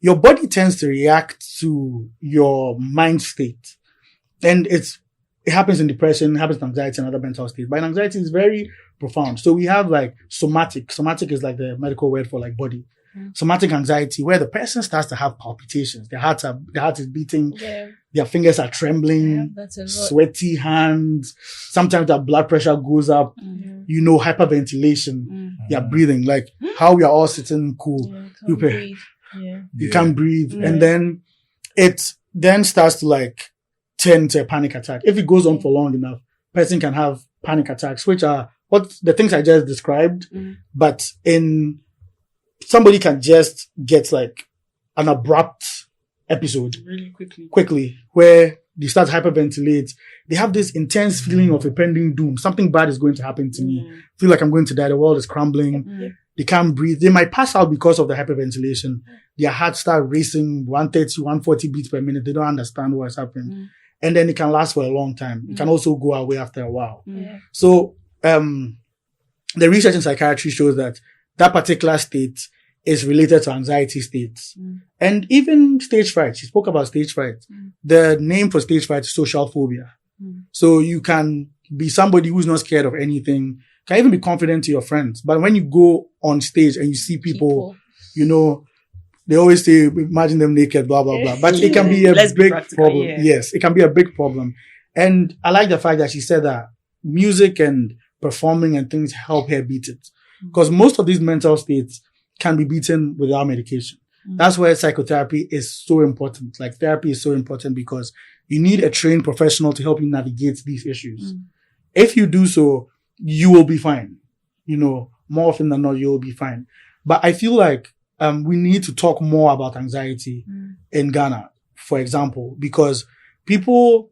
Your body tends to react to your mind state. And it happens in depression, it happens in anxiety and other mental states. But in anxiety, it's very profound. So we have like somatic. Somatic is like the medical word for like body. Somatic anxiety, where the person starts to have palpitations. Their heart is beating. Their fingers are trembling. Sweaty hands. Sometimes their blood pressure goes up. You know, hyperventilation. They're breathing. Like how we are all sitting cool. You can't breathe. And then it then starts to like turn to a panic attack. If it goes on for long enough, person can have panic attacks, which are what the things I just described, but in somebody can just get like an abrupt episode really quickly where they start hyperventilate. They have this intense feeling of impending doom. Something bad is going to happen to me. Feel like I'm going to die. The world is crumbling. They can't breathe. They might pass out because of the hyperventilation. Their heart start racing 130, 140 beats per minute. They don't understand what's happening. And then it can last for a long time. It can also go away after a while. So, the research in psychiatry shows that particular state is related to anxiety states. And even stage fright. She spoke about stage fright. The name for stage fright is social phobia. So you can be somebody who's not scared of anything, can even be confident to your friends. But when you go on stage and you see people, you know, they always say, imagine them naked, blah, blah, blah. But it can be a big problem. Yeah. Yes, it can be a big problem. And I like the fact that she said that music and performing and things help her beat it. Because most of these mental states can be beaten without medication. That's why psychotherapy is so important. Like therapy is so important because you need a trained professional to help you navigate these issues. If you do so, you will be fine. You know, more often than not, you will be fine. But I feel like we need to talk more about anxiety in Ghana, for example, because people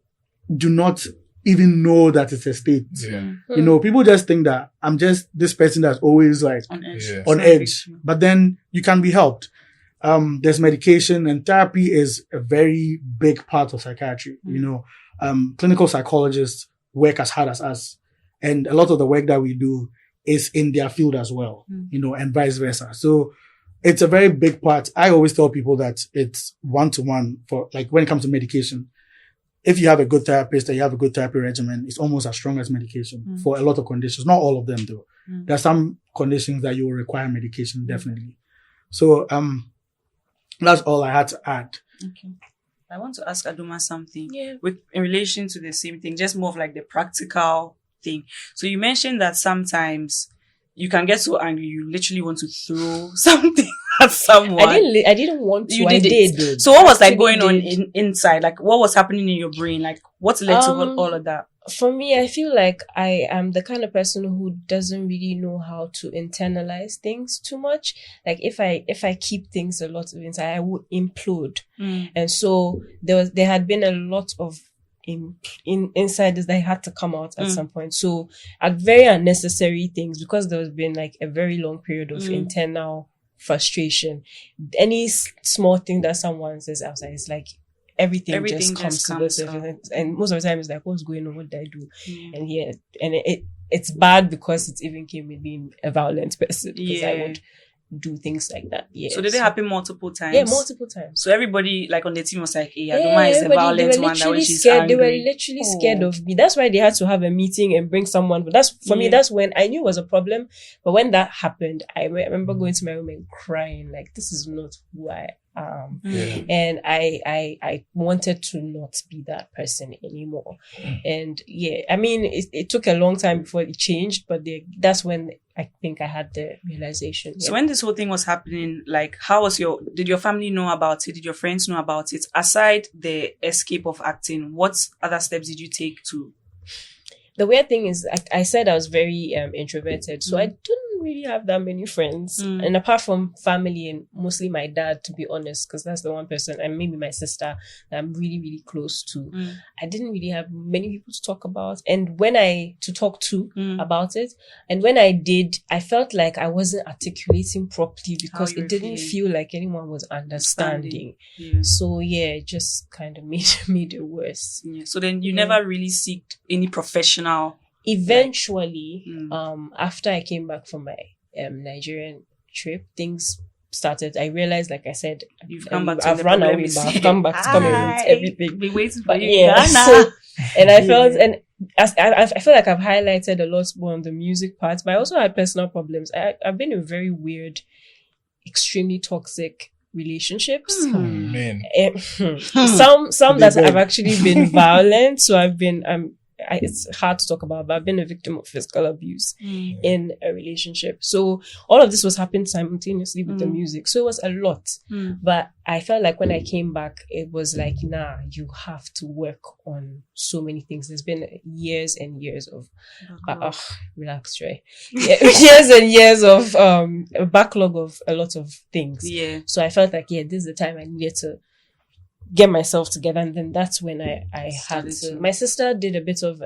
do not even know that it's a state. You know, people just think that I'm just this person that's always like on edge. But then you can be helped. There's medication, and therapy is a very big part of psychiatry. You know, clinical psychologists work as hard as us. And a lot of the work that we do is in their field as well, you know, and vice versa. So it's a very big part. I always tell people that it's 1-to-1 for like when it comes to medication. If you have a good therapist and you have a good therapy regimen, it's almost as strong as medication for a lot of conditions. Not all of them though. There are some conditions that you will require medication, definitely. So, that's all I had to add. Okay. I want to ask Adoma something in relation to the same thing, just more of like the practical thing. So you mentioned that sometimes you can get so angry, you literally want to throw something at someone. I didn't want to. I did. So what was like going on inside? Like what was happening in your brain? Like what led to all of that? For me, I feel like I am the kind of person who doesn't really know how to internalize things too much. Like if I keep things a lot of inside, I would implode. And so there had been a lot of inside this that had to come out at some point. So at very unnecessary things, because there has been like a very long period of internal frustration. Any small thing that someone says outside, it's like everything just comes to the surface. And most of the time it's like, what's going on? What did I do? And it's bad because it even came with being a violent person. Because I would do things like that. So did it happen multiple times? Yeah, multiple times. So everybody like on the team was like, hey, Adoma is the violent one that when she's angry. They were literally scared of me. That's why they had to have a meeting and bring someone. But for me, that's when I knew it was a problem. But when that happened, I remember going to my room and crying, like, this is not who I am. And I wanted to not be that person anymore. And I mean, it took a long time before it changed, but that's when I think I had the realization. So when this whole thing was happening, like, did your family know about it? Did your friends know about it? Aside the escape of acting, what other steps did you take to? The weird thing is, I said I was very introverted, so I didn't really have that many friends. And apart from family and mostly my dad, to be honest, because that's the one person, and maybe my sister, that I'm really, really close to, I didn't really have many people to talk about. And to talk to about it, and when I did, I felt like I wasn't articulating properly because it didn't feel like anyone was understanding. So it just kind of made it worse. So then you never really seeked any professional. Eventually, after I came back from my Nigerian trip, things started. I realized, like I said, I've run away, but I've come back to come and with everything. Be waiting for you, Ghana. So, and I felt, and I feel like I've highlighted a lot more on the music part, but I also had personal problems. I've been in very weird, extremely toxic relationships. Man. Some that have actually been violent. So I'm it's hard to talk about, but I've been a victim of physical abuse in a relationship. So all of this was happening simultaneously with the music. So it was a lot. But I felt like when I came back, it was like, nah, you have to work on so many things. There's been years and years of, relax, Trey. Years and years of a backlog of a lot of things. Yeah. So I felt like, this is the time I needed to get myself together. And then that's when I had to. My sister did a bit of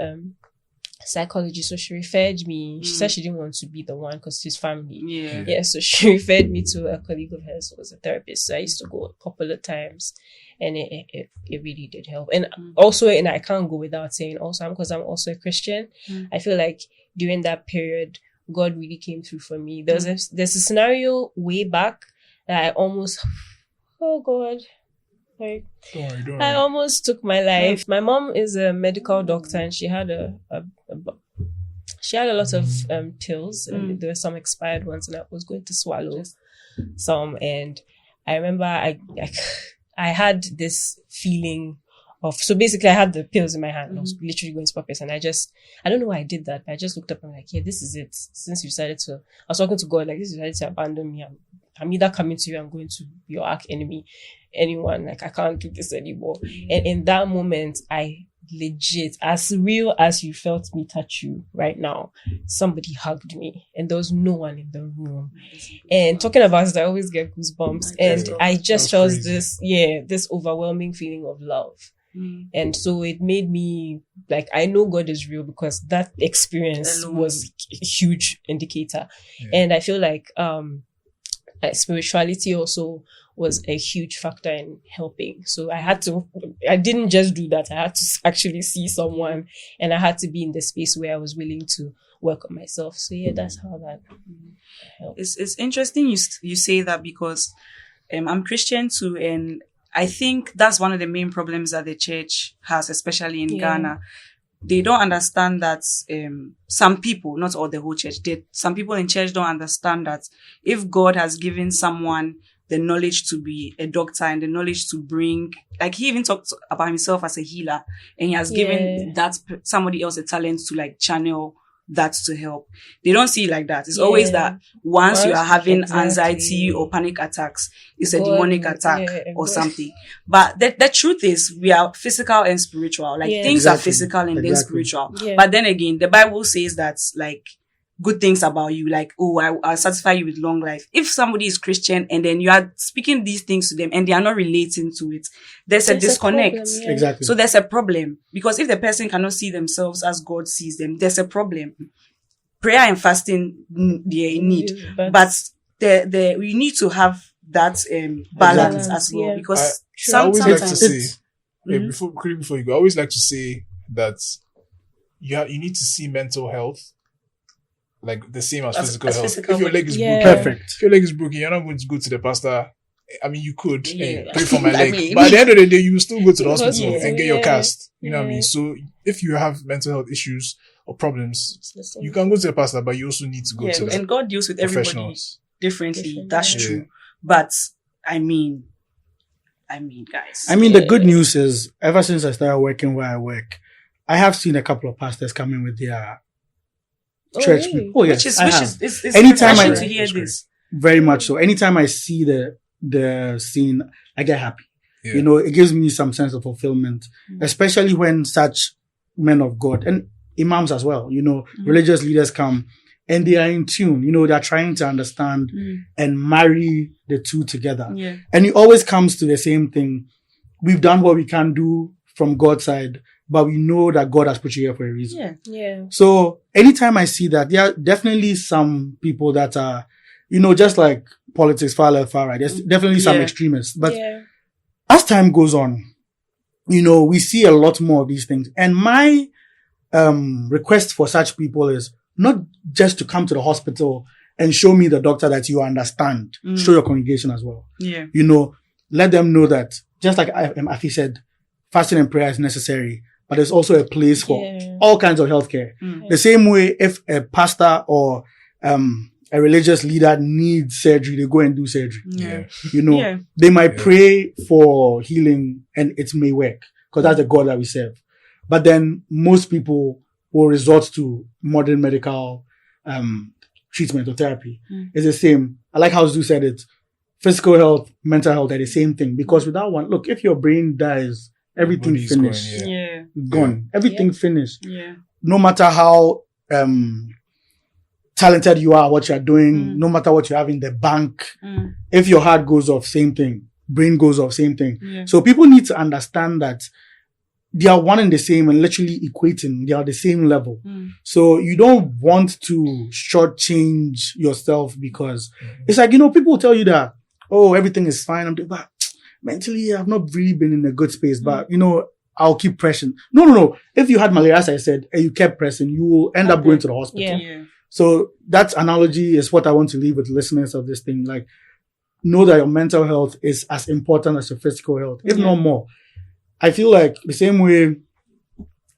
psychology, so she referred me. She said she didn't want to be the one because she's family. Yeah, so she referred me to a colleague of hers who was a therapist. So I used to go a couple of times, and it really did help. And also, and I can't go without saying also, because I'm also a Christian, I feel like during that period, God really came through for me. There's a scenario way back that I almost, oh God. Like, don't worry. I almost took my life. My mom is a medical doctor, and she had a lot of pills, and there were some expired ones, and I was going to swallow some. And I remember I had this feeling of, so basically I had the pills in my hand, and I was literally going to pop it, and I don't know why I did that, but I just looked up and I'm like, this is it. Since you decided to, I was talking to God like, this you decided to abandon me. I'm either coming to you, I'm going to be your arch enemy, anyone. Like, I can't do this anymore. And in that moment, I legit, as real as you felt me touch you right now, somebody hugged me, and there was no one in the room. And talking about it, I always get goosebumps. And I just felt this overwhelming feeling of love. And so it made me like, I know God is real because that experience was a huge indicator. And I feel like spirituality also was a huge factor in helping. So I didn't just do that. I had to actually see someone, and I had to be in the space where I was willing to work on myself. So that's how that helped. It's interesting you say that, because I'm Christian too, and I think that's one of the main problems that the church has, especially in Ghana. They don't understand that some people, not all the whole church, some people in church don't understand that if God has given someone the knowledge to be a doctor and the knowledge to bring, like he even talked about himself as a healer, and he has given that somebody else a talent to like channel that to help. They don't see it like that. It's always that once you are having anxiety or panic attacks, it's a demonic attack or something. But the truth is, we are physical and spiritual. Like things are physical and then spiritual. But then again, the Bible says that like good things about you, like, I'll satisfy you with long life. If somebody is Christian and then you are speaking these things to them and they are not relating to it, there's a disconnect. Exactly. So there's a problem, because if the person cannot see themselves as God sees them, there's a problem. Prayer and fasting, they need, but we need to have that balance as well, because I always like to say, before you go, I always like to say that you need to see mental health like the same as physical health. If your leg is broken, perfect. If your leg is broken, you're not going to go to the pastor. I mean, you could pray for my leg, but at the end of the day, you will still go to the hospital and get your cast. You know what I mean? So if you have mental health issues or problems, you can go to the pastor, but you also need to go to the and God deals with everybody differently. That's true. But I mean, guys. I mean, the good news is, ever since I started working where I work, I have seen a couple of pastors coming with their church. Really? Oh, yes. Which is anytime to hear this. Very much so. Anytime I see the scene, I get happy. Yeah. You know, it gives me some sense of fulfillment, especially when such men of God and imams as well, you know, religious leaders come and they are in tune. You know, they're trying to understand and marry the two together. Yeah. And it always comes to the same thing. We've done what we can do from God's side, but we know that God has put you here for a reason. Yeah. So anytime I see that, there are definitely some people that are, you know, just like politics, far left, far right. There's definitely some extremists. But as time goes on, you know, we see a lot more of these things. And my request for such people is not just to come to the hospital and show me the doctor that you understand. Show your congregation as well. Yeah. You know, let them know that, just like Afi said, fasting and prayer is necessary, but there's also a place for all kinds of healthcare. The same way, if a pastor or a religious leader needs surgery, they go and do surgery. You know, they might pray for healing and it may work because that's the God that we serve. But then most people will resort to modern medical treatment or therapy. It's the same. I like how Zuu said it. Physical health, mental health are the same thing. Because without one, look, if your brain dies, everything finished. Gone. Everything finished. No matter how talented you are, what you're doing, no matter what you have in the bank, if your heart goes off, same thing. Brain goes off, same thing. So people need to understand that they are one and the same and literally equating. They are the same level. So you don't want to shortchange yourself because it's like, people will tell you that, oh, everything is fine. But mentally, I've not really been in a good space, but I'll keep pressing. No. If you had malaria, as I said, and you kept pressing, you will end up going to the hospital. So that analogy is what I want to leave with listeners of this thing. Like, know that your mental health is as important as your physical health, if not more. I feel like the same way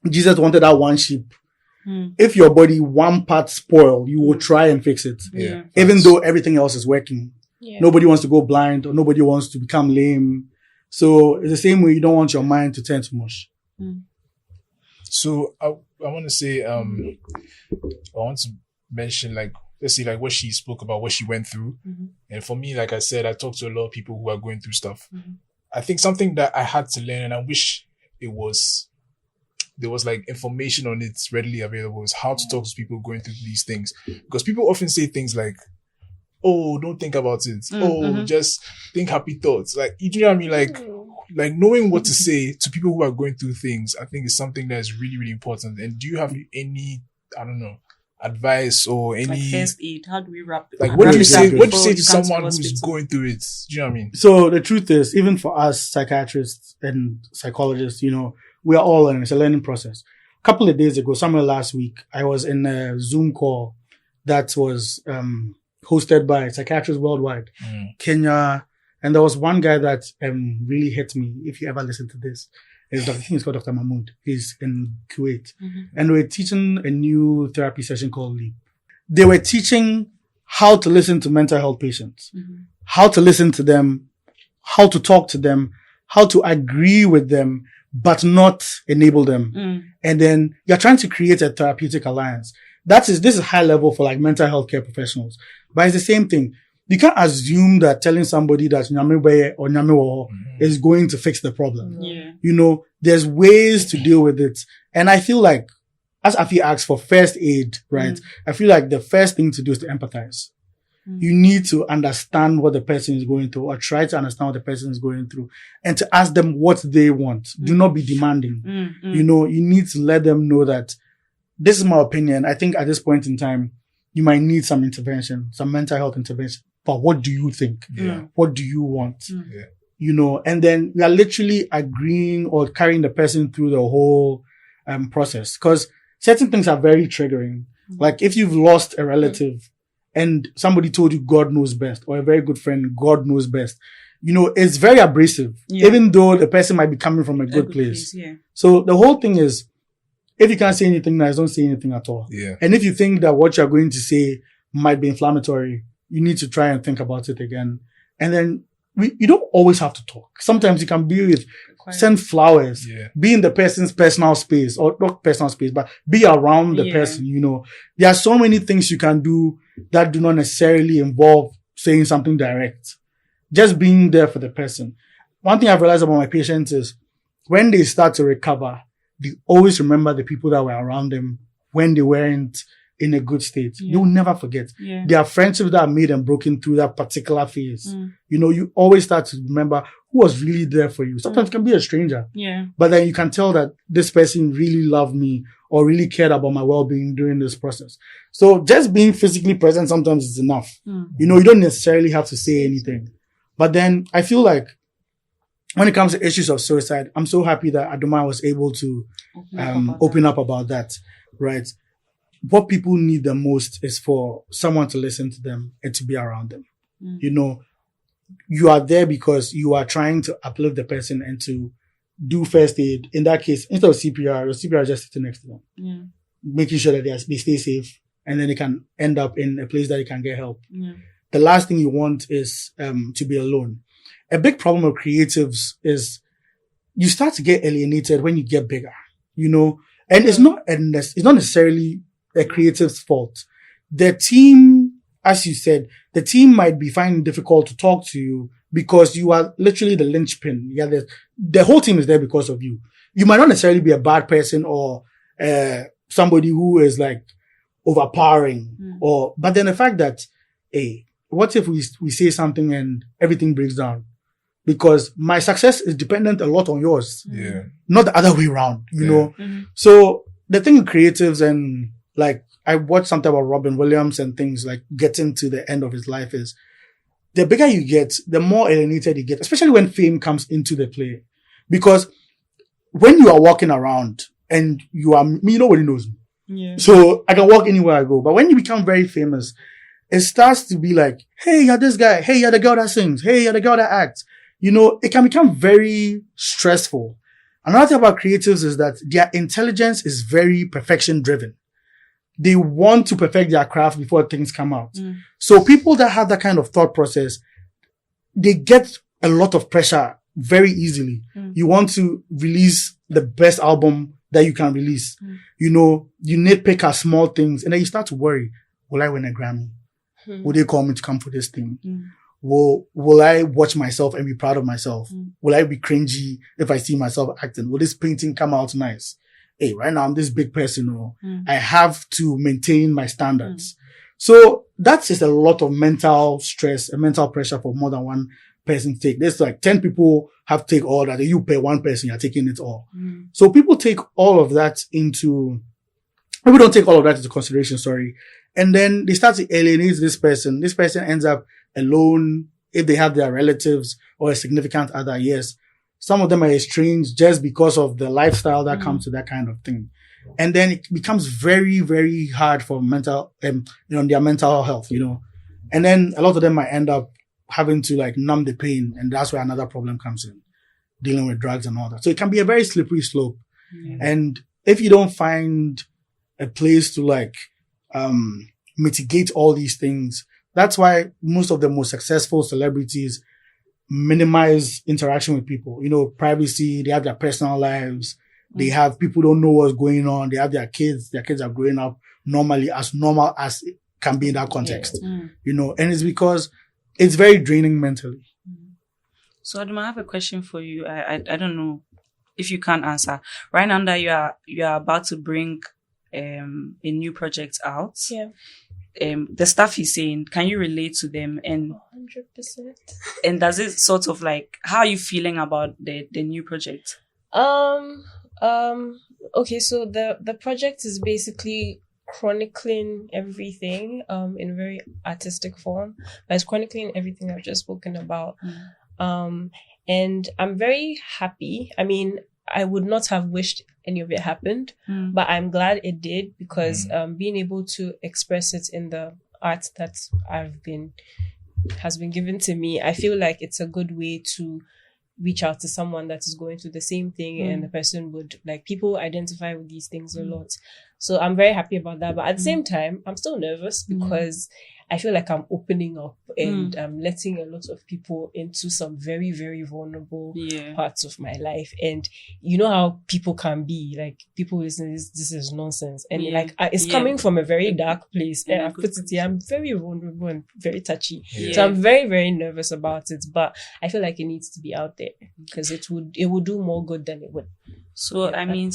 Jesus wanted that one sheep. If your body one part spoil, you will try and fix it. Even though everything else is working. Nobody wants to go blind or nobody wants to become lame. So it's the same way you don't want your mind to turn to mush. So I want to say, I want to mention let's see what she spoke about, what she went through. And for me, like I said, I talked to a lot of people who are going through stuff. I think something that I had to learn, and I wish there was information on it readily available, is how to talk to people going through these things. Because people often say things like, oh, don't think about it. Oh, just think happy thoughts. You know what I mean? Like knowing what to say to people who are going through things, I think is something that is really, really important. And do you have any, I don't know, advice or any first aid? How do we wrap it? What do you say to someone who's going through it? Do you know what I mean? So the truth is, even for us psychiatrists and psychologists, we are all learning. It's a learning process. A couple of days ago, somewhere last week, I was in a Zoom call that was hosted by psychiatrists worldwide, Kenya, and there was one guy that really hit me. If you ever listen to this, I think he's called Dr. Mahmoud. He's in Kuwait. And we're teaching a new therapy session called Leap. They were teaching how to listen to mental health patients, how to listen to them, how to talk to them, how to agree with them, but not enable them. And then you're trying to create a therapeutic alliance. This is high level for mental health care professionals. But it's the same thing. You can't assume that telling somebody that Nyame or Nyame is going to fix the problem. There's ways to deal with it. And I feel like, as Afi asks for first aid, right? I feel like the first thing to do is to empathize. You need to understand what the person is going through, or try to understand what the person is going through, and to ask them what they want. Do not be demanding. You need to let them know that this is my opinion. I think at this point in time, you might need some intervention, some mental health intervention. But what do you think? What do you want? And then we are literally agreeing or carrying the person through the whole process. Because certain things are very triggering. Like if you've lost a relative and somebody told you God knows best, or a very good friend, God knows best, it's very abrasive, even though the person might be coming from a good place. So the whole thing is, if you can't say anything nice, don't say anything at all. And if you think that what you're going to say might be inflammatory, you need to try and think about it again. And then you don't always have to talk. Sometimes you can be with, send flowers, be in the person's personal space, or not personal space, but be around the person, There are so many things you can do that do not necessarily involve saying something direct. Just being there for the person. One thing I've realized about my patients is when they start to recover, they always remember the people that were around them when they weren't in a good state. You'll never forget. There are friendships that are made and broken through that particular phase. You always start to remember who was really there for you. Sometimes it can be a stranger. But then you can tell that this person really loved me or really cared about my well-being during this process. So just being physically present sometimes is enough. You don't necessarily have to say anything. But then I feel like when it comes to issues of suicide, I'm so happy that Adoma was able to open up about that, right? What people need the most is for someone to listen to them and to be around them. You are there because you are trying to uplift the person and to do first aid. In that case, instead of CPR, your CPR is just sitting next to them, making sure that they stay safe, and then they can end up in a place that they can get help. The last thing you want is to be alone. A big problem of creatives is you start to get alienated when you get bigger. and it's not necessarily a creative's fault. The team, as you said, the team might be finding it difficult to talk to you because you are literally the linchpin. Yeah, the whole team is there because of you. You might not necessarily be a bad person or somebody who is like overpowering, but then the fact that, hey, what if we say something and everything breaks down? Because my success is dependent a lot on yours. Yeah. Not the other way around, you know? Mm-hmm. So the thing with creatives and like, I watched something about Robin Williams and things like getting to the end of his life is the bigger you get, the more alienated you get, especially when fame comes into the play. Because when you are walking around and nobody knows me. Yeah. So I can walk anywhere I go. But when you become very famous, it starts to be like, hey, you're this guy. Hey, you're the girl that sings. Hey, you're the girl that acts. It can become very stressful. Another thing about creatives is that their intelligence is very perfection driven. They want to perfect their craft before things come out. So people that have that kind of thought process, they get a lot of pressure very easily. You want to release the best album that you can release. You nitpick at small things and then you start to worry, will I win a Grammy? Will they call me to come for this thing? Will I watch myself and be proud of myself? Will I be cringy if I see myself acting? Will this painting come out nice? Hey, right now I'm this big person. I have to maintain my standards. So that's just a lot of mental stress and mental pressure for more than one person to take. There's like 10 people have to take all that. You pay one person, you're taking it all. So people take all of that into consideration, and then they start to alienate this person. This person ends up alone if they have their relatives or a significant other. Yes, some of them are estranged just because of the lifestyle that comes to that kind of thing. And then it becomes very, very hard for their mental health, And then a lot of them might end up having to like numb the pain. And that's where another problem comes in, dealing with drugs and all that. So it can be a very slippery slope. And if you don't find a place to like, mitigate all these things. That's why most of the most successful celebrities minimize interaction with people. Privacy, they have their personal lives. They have people don't know what's going on. They have their kids are growing up normally, as normal as it can be in that context. And it's because it's very draining mentally. So Adoma, I have a question for you. I don't know if you can't answer. Right now that you are about to bring a new project out. Yeah. The stuff he's saying, can you relate to them? And 100%. And does it sort of like, how are you feeling about the new project? Okay, so the project is basically chronicling everything in a very artistic form, but it's chronicling everything I've just spoken about. And I'm very happy. I mean, I would not have wished any of it happened, but I'm glad it did because being able to express it in the art that has been given to me, I feel like it's a good way to reach out to someone that is going through the same thing, and the person would, like, people identify with these things a lot. So I'm very happy about that. But at the same time, I'm still nervous because I feel like I'm opening up and I'm letting a lot of people into some very, very vulnerable parts of my life. And you know how people can be, like, people listen, this is nonsense. And it's coming from a very dark place. And I put it here, I'm very vulnerable and very touchy. So I'm very, very nervous about it. But I feel like it needs to be out there because it would do more good than it would. So, I mean,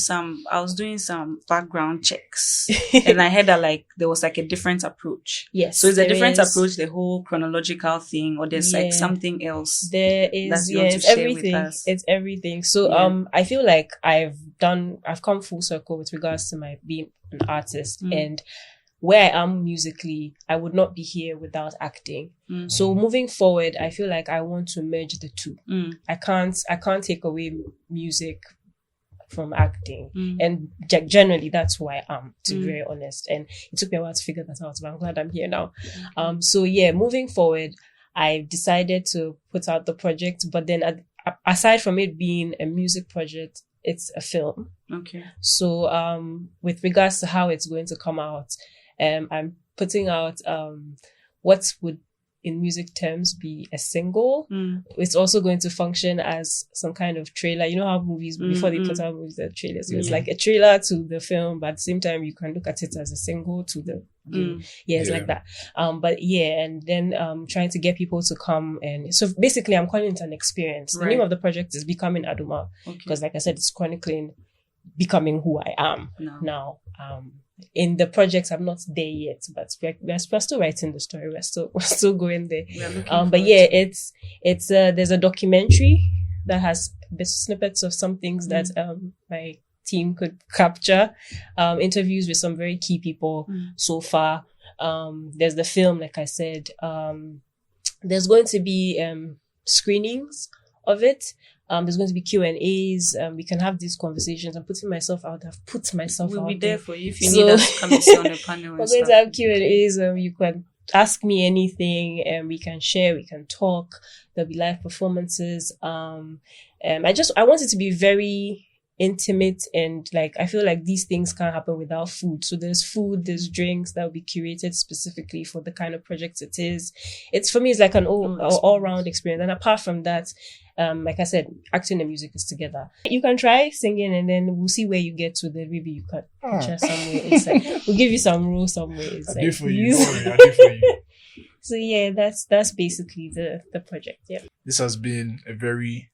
I was doing some background checks and I heard that like there was like a different approach. Yes. So it's a different approach, the whole chronological thing, or there's like something else. There is, it's everything. It's everything. So, I feel like I've come full circle with regards to my being an artist and where I am musically, I would not be here without acting. So moving forward, I feel like I want to merge the two. I can't take away music from acting, and generally that's who I am, to be very honest. And it took me a while to figure that out, but I'm glad I'm here now. So moving forward, I decided to put out the project, but then aside from it being a music project, it's a film. Okay. So with regards to how it's going to come out, I'm putting out what would in music terms, be a single. It's also going to function as some kind of trailer. You know how movies, before they put out movies, they're trailers. So it's like a trailer to the film, but at the same time, you can look at it as a single to the it's like that. And then trying to get people to come, and so basically I'm calling it an experience. The name of the project is Becoming Adoma, because like I said, it's chronicling becoming who I am now. In the project, I'm not there yet, but we're still writing the story. We're still going there. It's there's a documentary that has snippets of some things that my team could capture, interviews with some very key people so far. There's the film, like I said. There's going to be screenings of it. There's going to be Q&As. We can have these conversations. I'm putting myself out. I've put myself out. We'll be there for you if you need us to come and sit on the panel. We're going to have Q&As. You can ask me anything, and we can share. We can talk. There'll be live performances. I want it to be very intimate, and like I feel like these things can't happen without food. So there's food, there's drinks that will be curated specifically for the kind of project it is. It's for me, it's like an all-round experience. And apart from that, like I said, acting and music is together. You can try singing, and then we'll see where you get to. Then maybe you can picture somewhere inside. We'll give you some rules somewhere inside. I do for you. I do for you. So yeah, that's basically the project. Yeah. This has been a very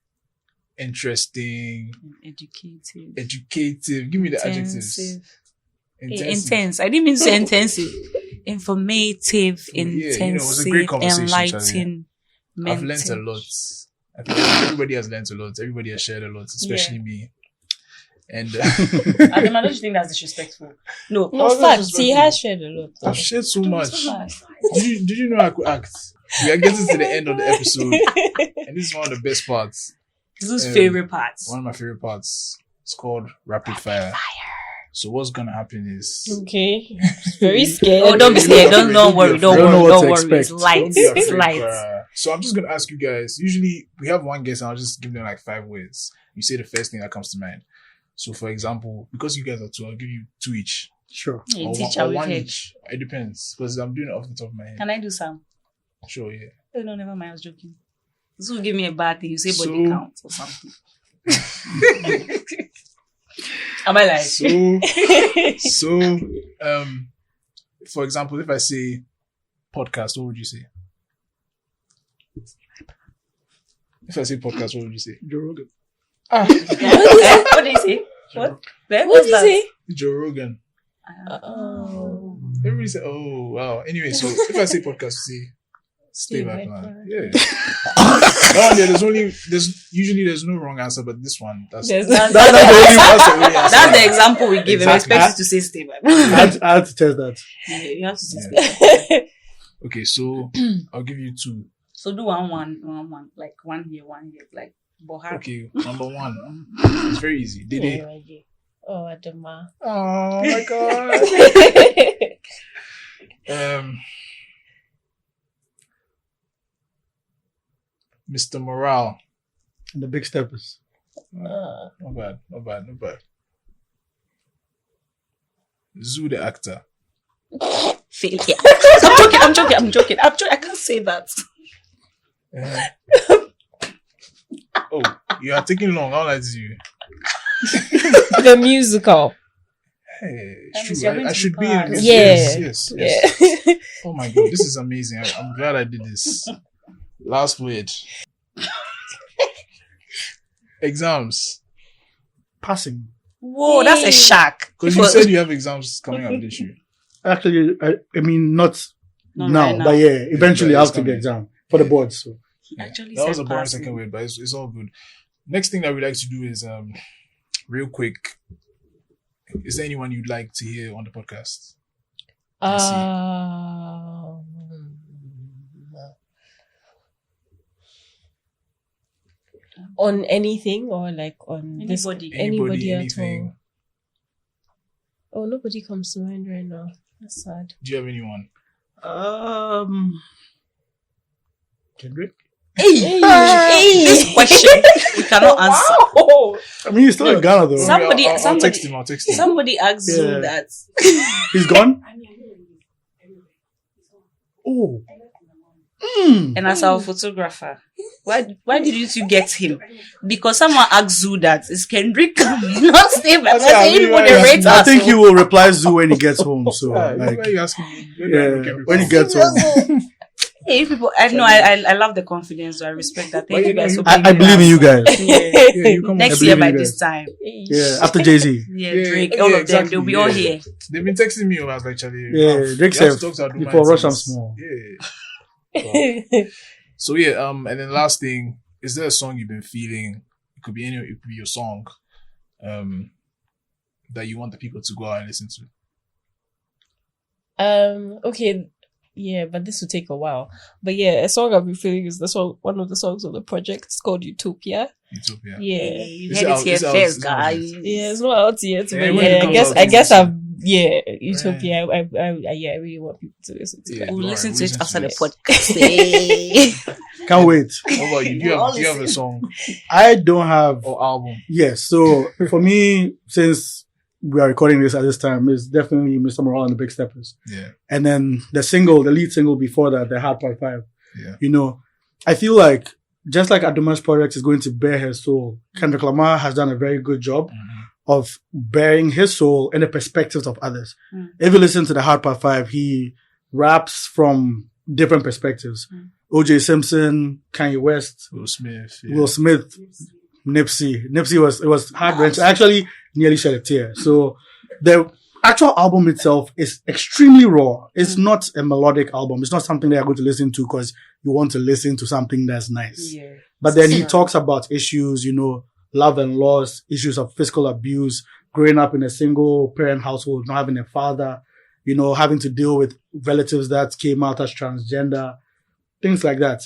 interesting, educative. Give me the adjectives. Intense. I didn't mean to say intensive. Informative, intensive, it was a great conversation, enlightening. I've learned a lot. I think everybody has learned a lot. Everybody has shared a lot, especially me. And Adoma, don't you think that's disrespectful? No, fact, he has shared a lot. I've shared so much. Did you know I could act? We are getting to the end of the episode, and this is one of the best parts. Zoo's favorite parts. One of my favorite parts. It's called Rapid Fire. So what's gonna happen is very scared. Oh, don't be scared. Don't worry. Don't worry. It's light. It's light. So I'm just gonna ask you guys. Usually we have one guest, and I'll just give them like 5 words. You say the first thing that comes to mind. So for example, because you guys are 2, I'll give you 2 each. Sure. Or one each. It depends, because I'm doing it off the top of my head. Can I do some? Sure, yeah. Oh, no, never mind. I was joking. This will give me a bad thing. You say body count or something. Am I like? So, for example, if I say podcast, what would you say? If I say podcast, what would you say? Joe Rogan. What did you say? What did you say? Joe Rogan. Oh. Everybody say, oh, wow. Anyway, so if I say podcast, you say Stay by plan. Yeah. There's no wrong answer, but this one, that's the only answer. That's the example we give. Exactly. I expect you to say stay by plan. I have to test that. Yeah, you have to say stay by plan. Okay, so I'll give you 2. So do one, like one here, like Bohar. Okay, number 1. It's very easy. Dede. Oh, Adoma. Oh my god. Mr. Morale. And the Big Steppers. Not bad. Zuu the actor. Failure. I'm joking. I can't say that. Oh, you are taking long. How like you? The musical. Hey, it's true. I should be in it. Yes. Yeah. Oh my god, this is amazing. I'm glad I did this. Last word. Exams. Passing. Whoa, that's a shock. Because you said you have exams coming up this year. Actually, I mean, not now, but yeah, eventually after the exam for the boards. So. That was a boring second word, but it's all good. Next thing that we'd like to do is, real quick, is there anyone you'd like to hear on the podcast? On anything or like on anybody at all? Oh, nobody comes to mind right now. That's sad. Do you have anyone? Kendrick? Hey. This question we cannot answer. I mean, he's still in Ghana though. I'll text him. Somebody asked you that. He's gone? Oh. And as our photographer, why didn't you get him? Because someone asked Zuu that is Kendrick not stay by I think he will reply Zuu when he gets home. So why like, are you asking me? when he gets home. Hey, people, I know I love the confidence. So I respect that. Thank you guys so much. I believe in you guys. You come Next year by this time. Yeah, after Jay-Z. Drake, all of them, they'll be all here. They've been texting me. I was like, Charlie. Drake said before Russian small. So and then last thing, is there a song you've been feeling? It could be it could be your song, that you want the people to go out and listen to. Okay. Yeah, but this will take a while. But yeah, a song I've been feeling is one of the songs on the project. It's called Utopia. Utopia. Yeah. You heard it here first, guys. Yeah, it's not out yet. But I guess Utopia. I really want people to listen to that. We'll listen to it after the podcast. Can't wait. What about you? Do you have a song I don't have. or album? Yes. So for me, since we are recording this at this time, it's definitely Mr. Morale and the Big Steppers. Yeah. And then the lead single before that, the Hard Part 5. Yeah. You know, I feel like just like Adoma's project is going to bare his soul, Kendrick Lamar has done a very good job of bearing his soul in the perspectives of others. If you listen to the Hard Part 5, he raps from different perspectives. O.J. Simpson, Kanye West, Will Smith, Nipsey. It was heart-wrenching. I actually nearly shed a tear. So the actual album itself is extremely raw. It's not a melodic album. It's not something that you're going to listen to because you want to listen to something that's nice. Yeah. But then he talks about issues, you know, love and loss, issues of physical abuse, growing up in a single parent household, not having a father, you know, having to deal with relatives that came out as transgender, things like that.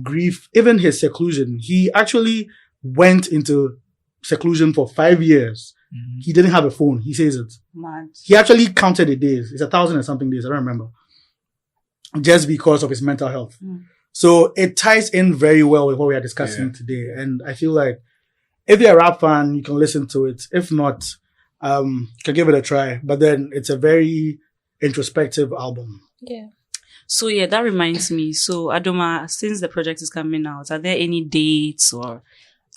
Grief, even his seclusion. He actually went into seclusion for 5 years. He didn't have a phone. He says it. Mad. He actually counted the days. It's 1,000 and something days. I don't remember. Just because of his mental health. So it ties in very well with what we are discussing today. And I feel like if you're a rap fan, you can listen to it. If not, you can give it a try. But then it's a very introspective album. Yeah. So that reminds me. So Adoma, since the project is coming out, are there any dates or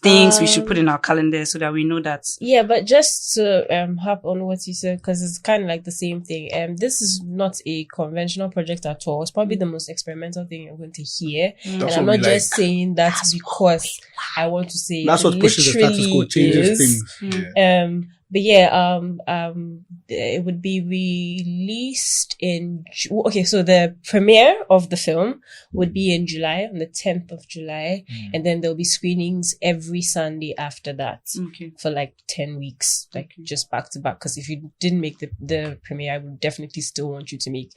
things we should put in our calendar so that we know that? Yeah, but just to harp on what you said, because it's kind of like the same thing. This is not a conventional project at all. It's probably the most experimental thing you're going to hear. And I'm not just saying that because I want to say that's what pushes the status quo, changes things. But it would be released in... Okay, so the premiere of the film would be in July, on the 10th of July. And then there'll be screenings every Sunday after that for like 10 weeks, like just back to back. Because if you didn't make the premiere, I would definitely still want you to make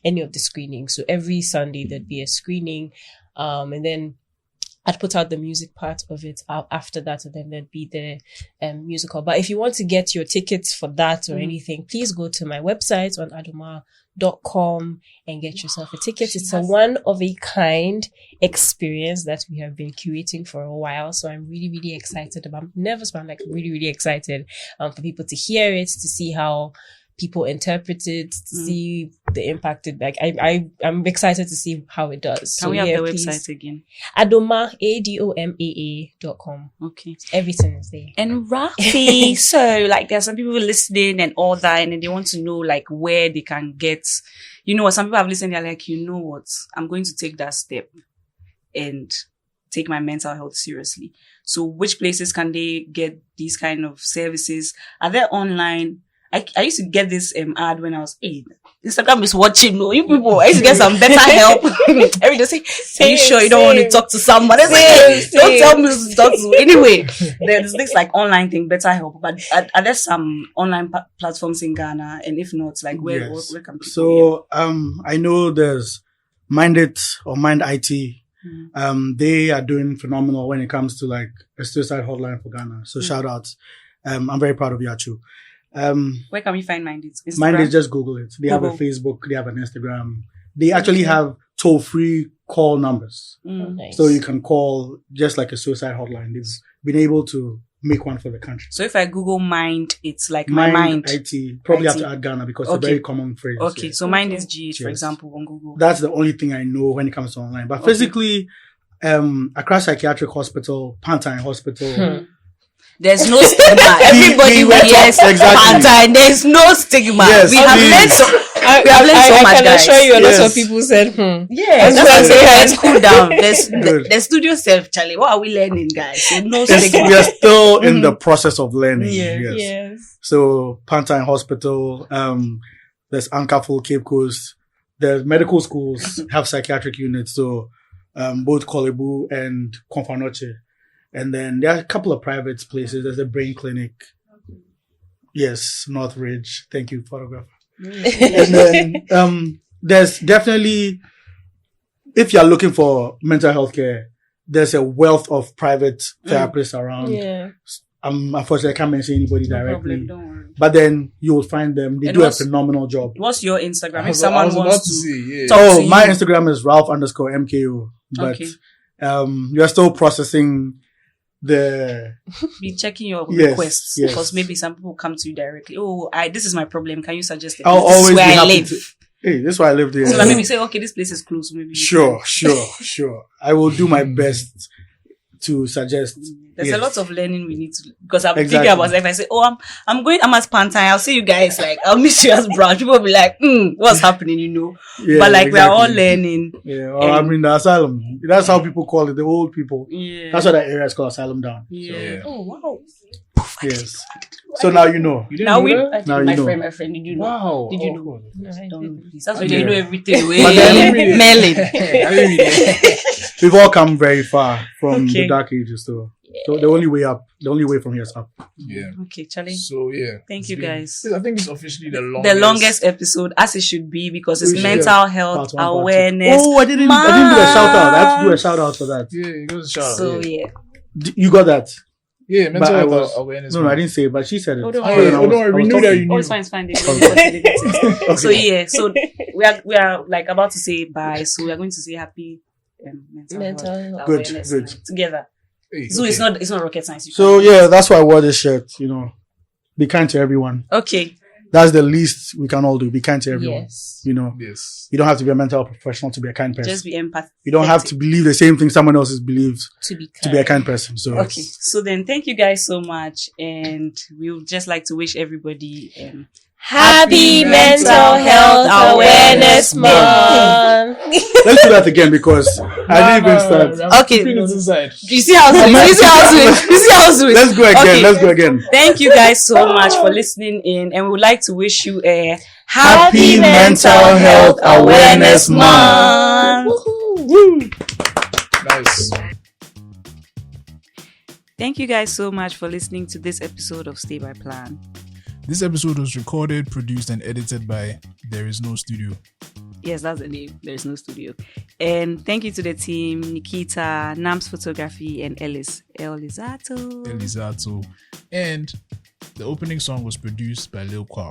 any of the screenings. So every Sunday there'd be a screening. And then I'd put out the music part of it after that, and then there'd be the musical. But if you want to get your tickets for that or anything, please go to my website on Adoma.com and get yourself a ticket. It's a one-of-a-kind experience that we have been curating for a while. So I'm really, really excited about. I'm nervous, but I'm like really, really excited for people to hear it, to see how people interpret it, to see the impact. Like I'm excited to see how it does. Can we have the website again? Adoma, ADOMAA.com. Okay. Everything is there. And Rafi, so like there are some people listening and all that, and then they want to know like where they can get, you know what, some people have listened, they're like, you know what, I'm going to take that step and take my mental health seriously. So which places can they get these kind of services? Are they online? I used to get this ad when I was 8. Instagram is watching. No, you people, I used to get some better help. Every day say, are you sure you don't want to talk to someone? Don't tell me to talk to. Anyway, there's this like online thing, better help. But are there some online platforms in Ghana? And if not, like where can people? So I know there's Mind It or Mind IT. They are doing phenomenal when it comes to like a suicide hotline for Ghana. So shout out. I'm very proud of Yachu. Where can we find Mind It? Instagram? Mind It, just Google it. They have a Facebook, they have an Instagram. They actually have toll-free call numbers. Nice. So you can call just like a suicide hotline. They've been able to make one for the country. So if I Google mind, it's like my mind. IT. Probably IT. have to add Ghana because it's a very common phrase. Okay, yes. so mind is GH, for example, on Google. That's the only thing I know when it comes to online. But physically, Accra Psychiatric Hospital, Pantine Hospital. There's no stigma. Everybody will hear Pantine. There's no stigma. Yes, we have learned so much, I can guys. assure you a lot of people said, Yeah, that's what I'm saying. Let's cool down. The studio self, Charlie. What are we learning, guys? So no stigma. We are still in the process of learning. Yeah. Yes. So Pantine Hospital, there's Ankaful, Cape Coast. The medical schools have psychiatric units. So both Kolebu and Konfanoche. And then there are a couple of private places. There's a brain clinic. Yes, Northridge. Thank you, photographer. And then there's definitely, if you're looking for mental health care, there's a wealth of private therapists around. Yeah. Unfortunately, I can't mention anybody directly. Problem, don't worry. But then you will find them. They do a phenomenal job. What's your Instagram? If I someone was about wants to say, talk to My you. Instagram is Ralph_MKO. But we are still processing be checking your Yes, requests yes. because maybe some people come to you directly. Oh, this is my problem. Can you suggest it? I'll This is always be where I happy live. Hey, this is why I live there. So like maybe say, okay, this place is close. Maybe you Sure. I will do my best to suggest. There's a lot of learning we need to, because I'm Exactly. thinking about, if I say, oh, I'm at Pantine, I'll see you guys, like, I'll miss you as branch. People will be like, what's happening, Yeah, but like, we're all exactly. learning. Yeah, or I mean the asylum. That's how people call it, the old people. Yeah. That's why that area is called Asylum Down. Yeah. So, Oh, wow. Yes. So now you know. you didn't Now know that? Now you my know. friend, did you know? Wow. Did you know? cool. Don't know, please. That's why you know everything. But then- Merlin. I didn't really- We've all come very far from Okay. the dark ages, so the only way from here is up. Yeah. Okay, Charlie. So yeah. Thank It's you, been- guys. I think it's officially the longest. The longest episode, as it should be, because it's Yeah. mental health Part one, part two. awareness. Oh, I didn't do a shout out. I have to do a shout out for that. Yeah, it goes shout out. So yeah. You got that? Yeah, mental But I health was- awareness. No, I didn't say it, but she said it. Oh, don't Oh, worry. yeah, don't worry. We knew that you Oh, knew. it's fine, it's fine. They get it. Okay. So yeah, so we are like about to say bye. So we are going to say happy mental health Good, awareness good. night together. Hey, So it's not rocket science. You So can- yeah, that's why I wore this shirt. Be kind to everyone. Okay. That's the least we can all do. Be kind to everyone. Yes. You know, Yes. you don't have to be a mental health professional to be a kind person. Just be empathetic. You don't have to believe the same thing someone else believes to be to be a kind person. So Okay. So then thank you guys so much, and we would just like to wish everybody Happy Mental Health Awareness Month. let's do that again because I didn't even start. Okay. Feel it inside. You see how sweet? You see how sweet? Let's go again. Okay. Let's go again. Thank you guys so much for listening in, and we would like to wish you a Happy Mental Health Awareness Month. Nice. Thank you guys so much for listening to this episode of Stay by Plan. This episode was recorded, produced, and edited by There Is No Studio. Yes, that's the name. There's no studio. And thank you to the team, Nikita, Nams Photography, and Elizato. Elizato. And the opening song was produced by Lil Kwaw.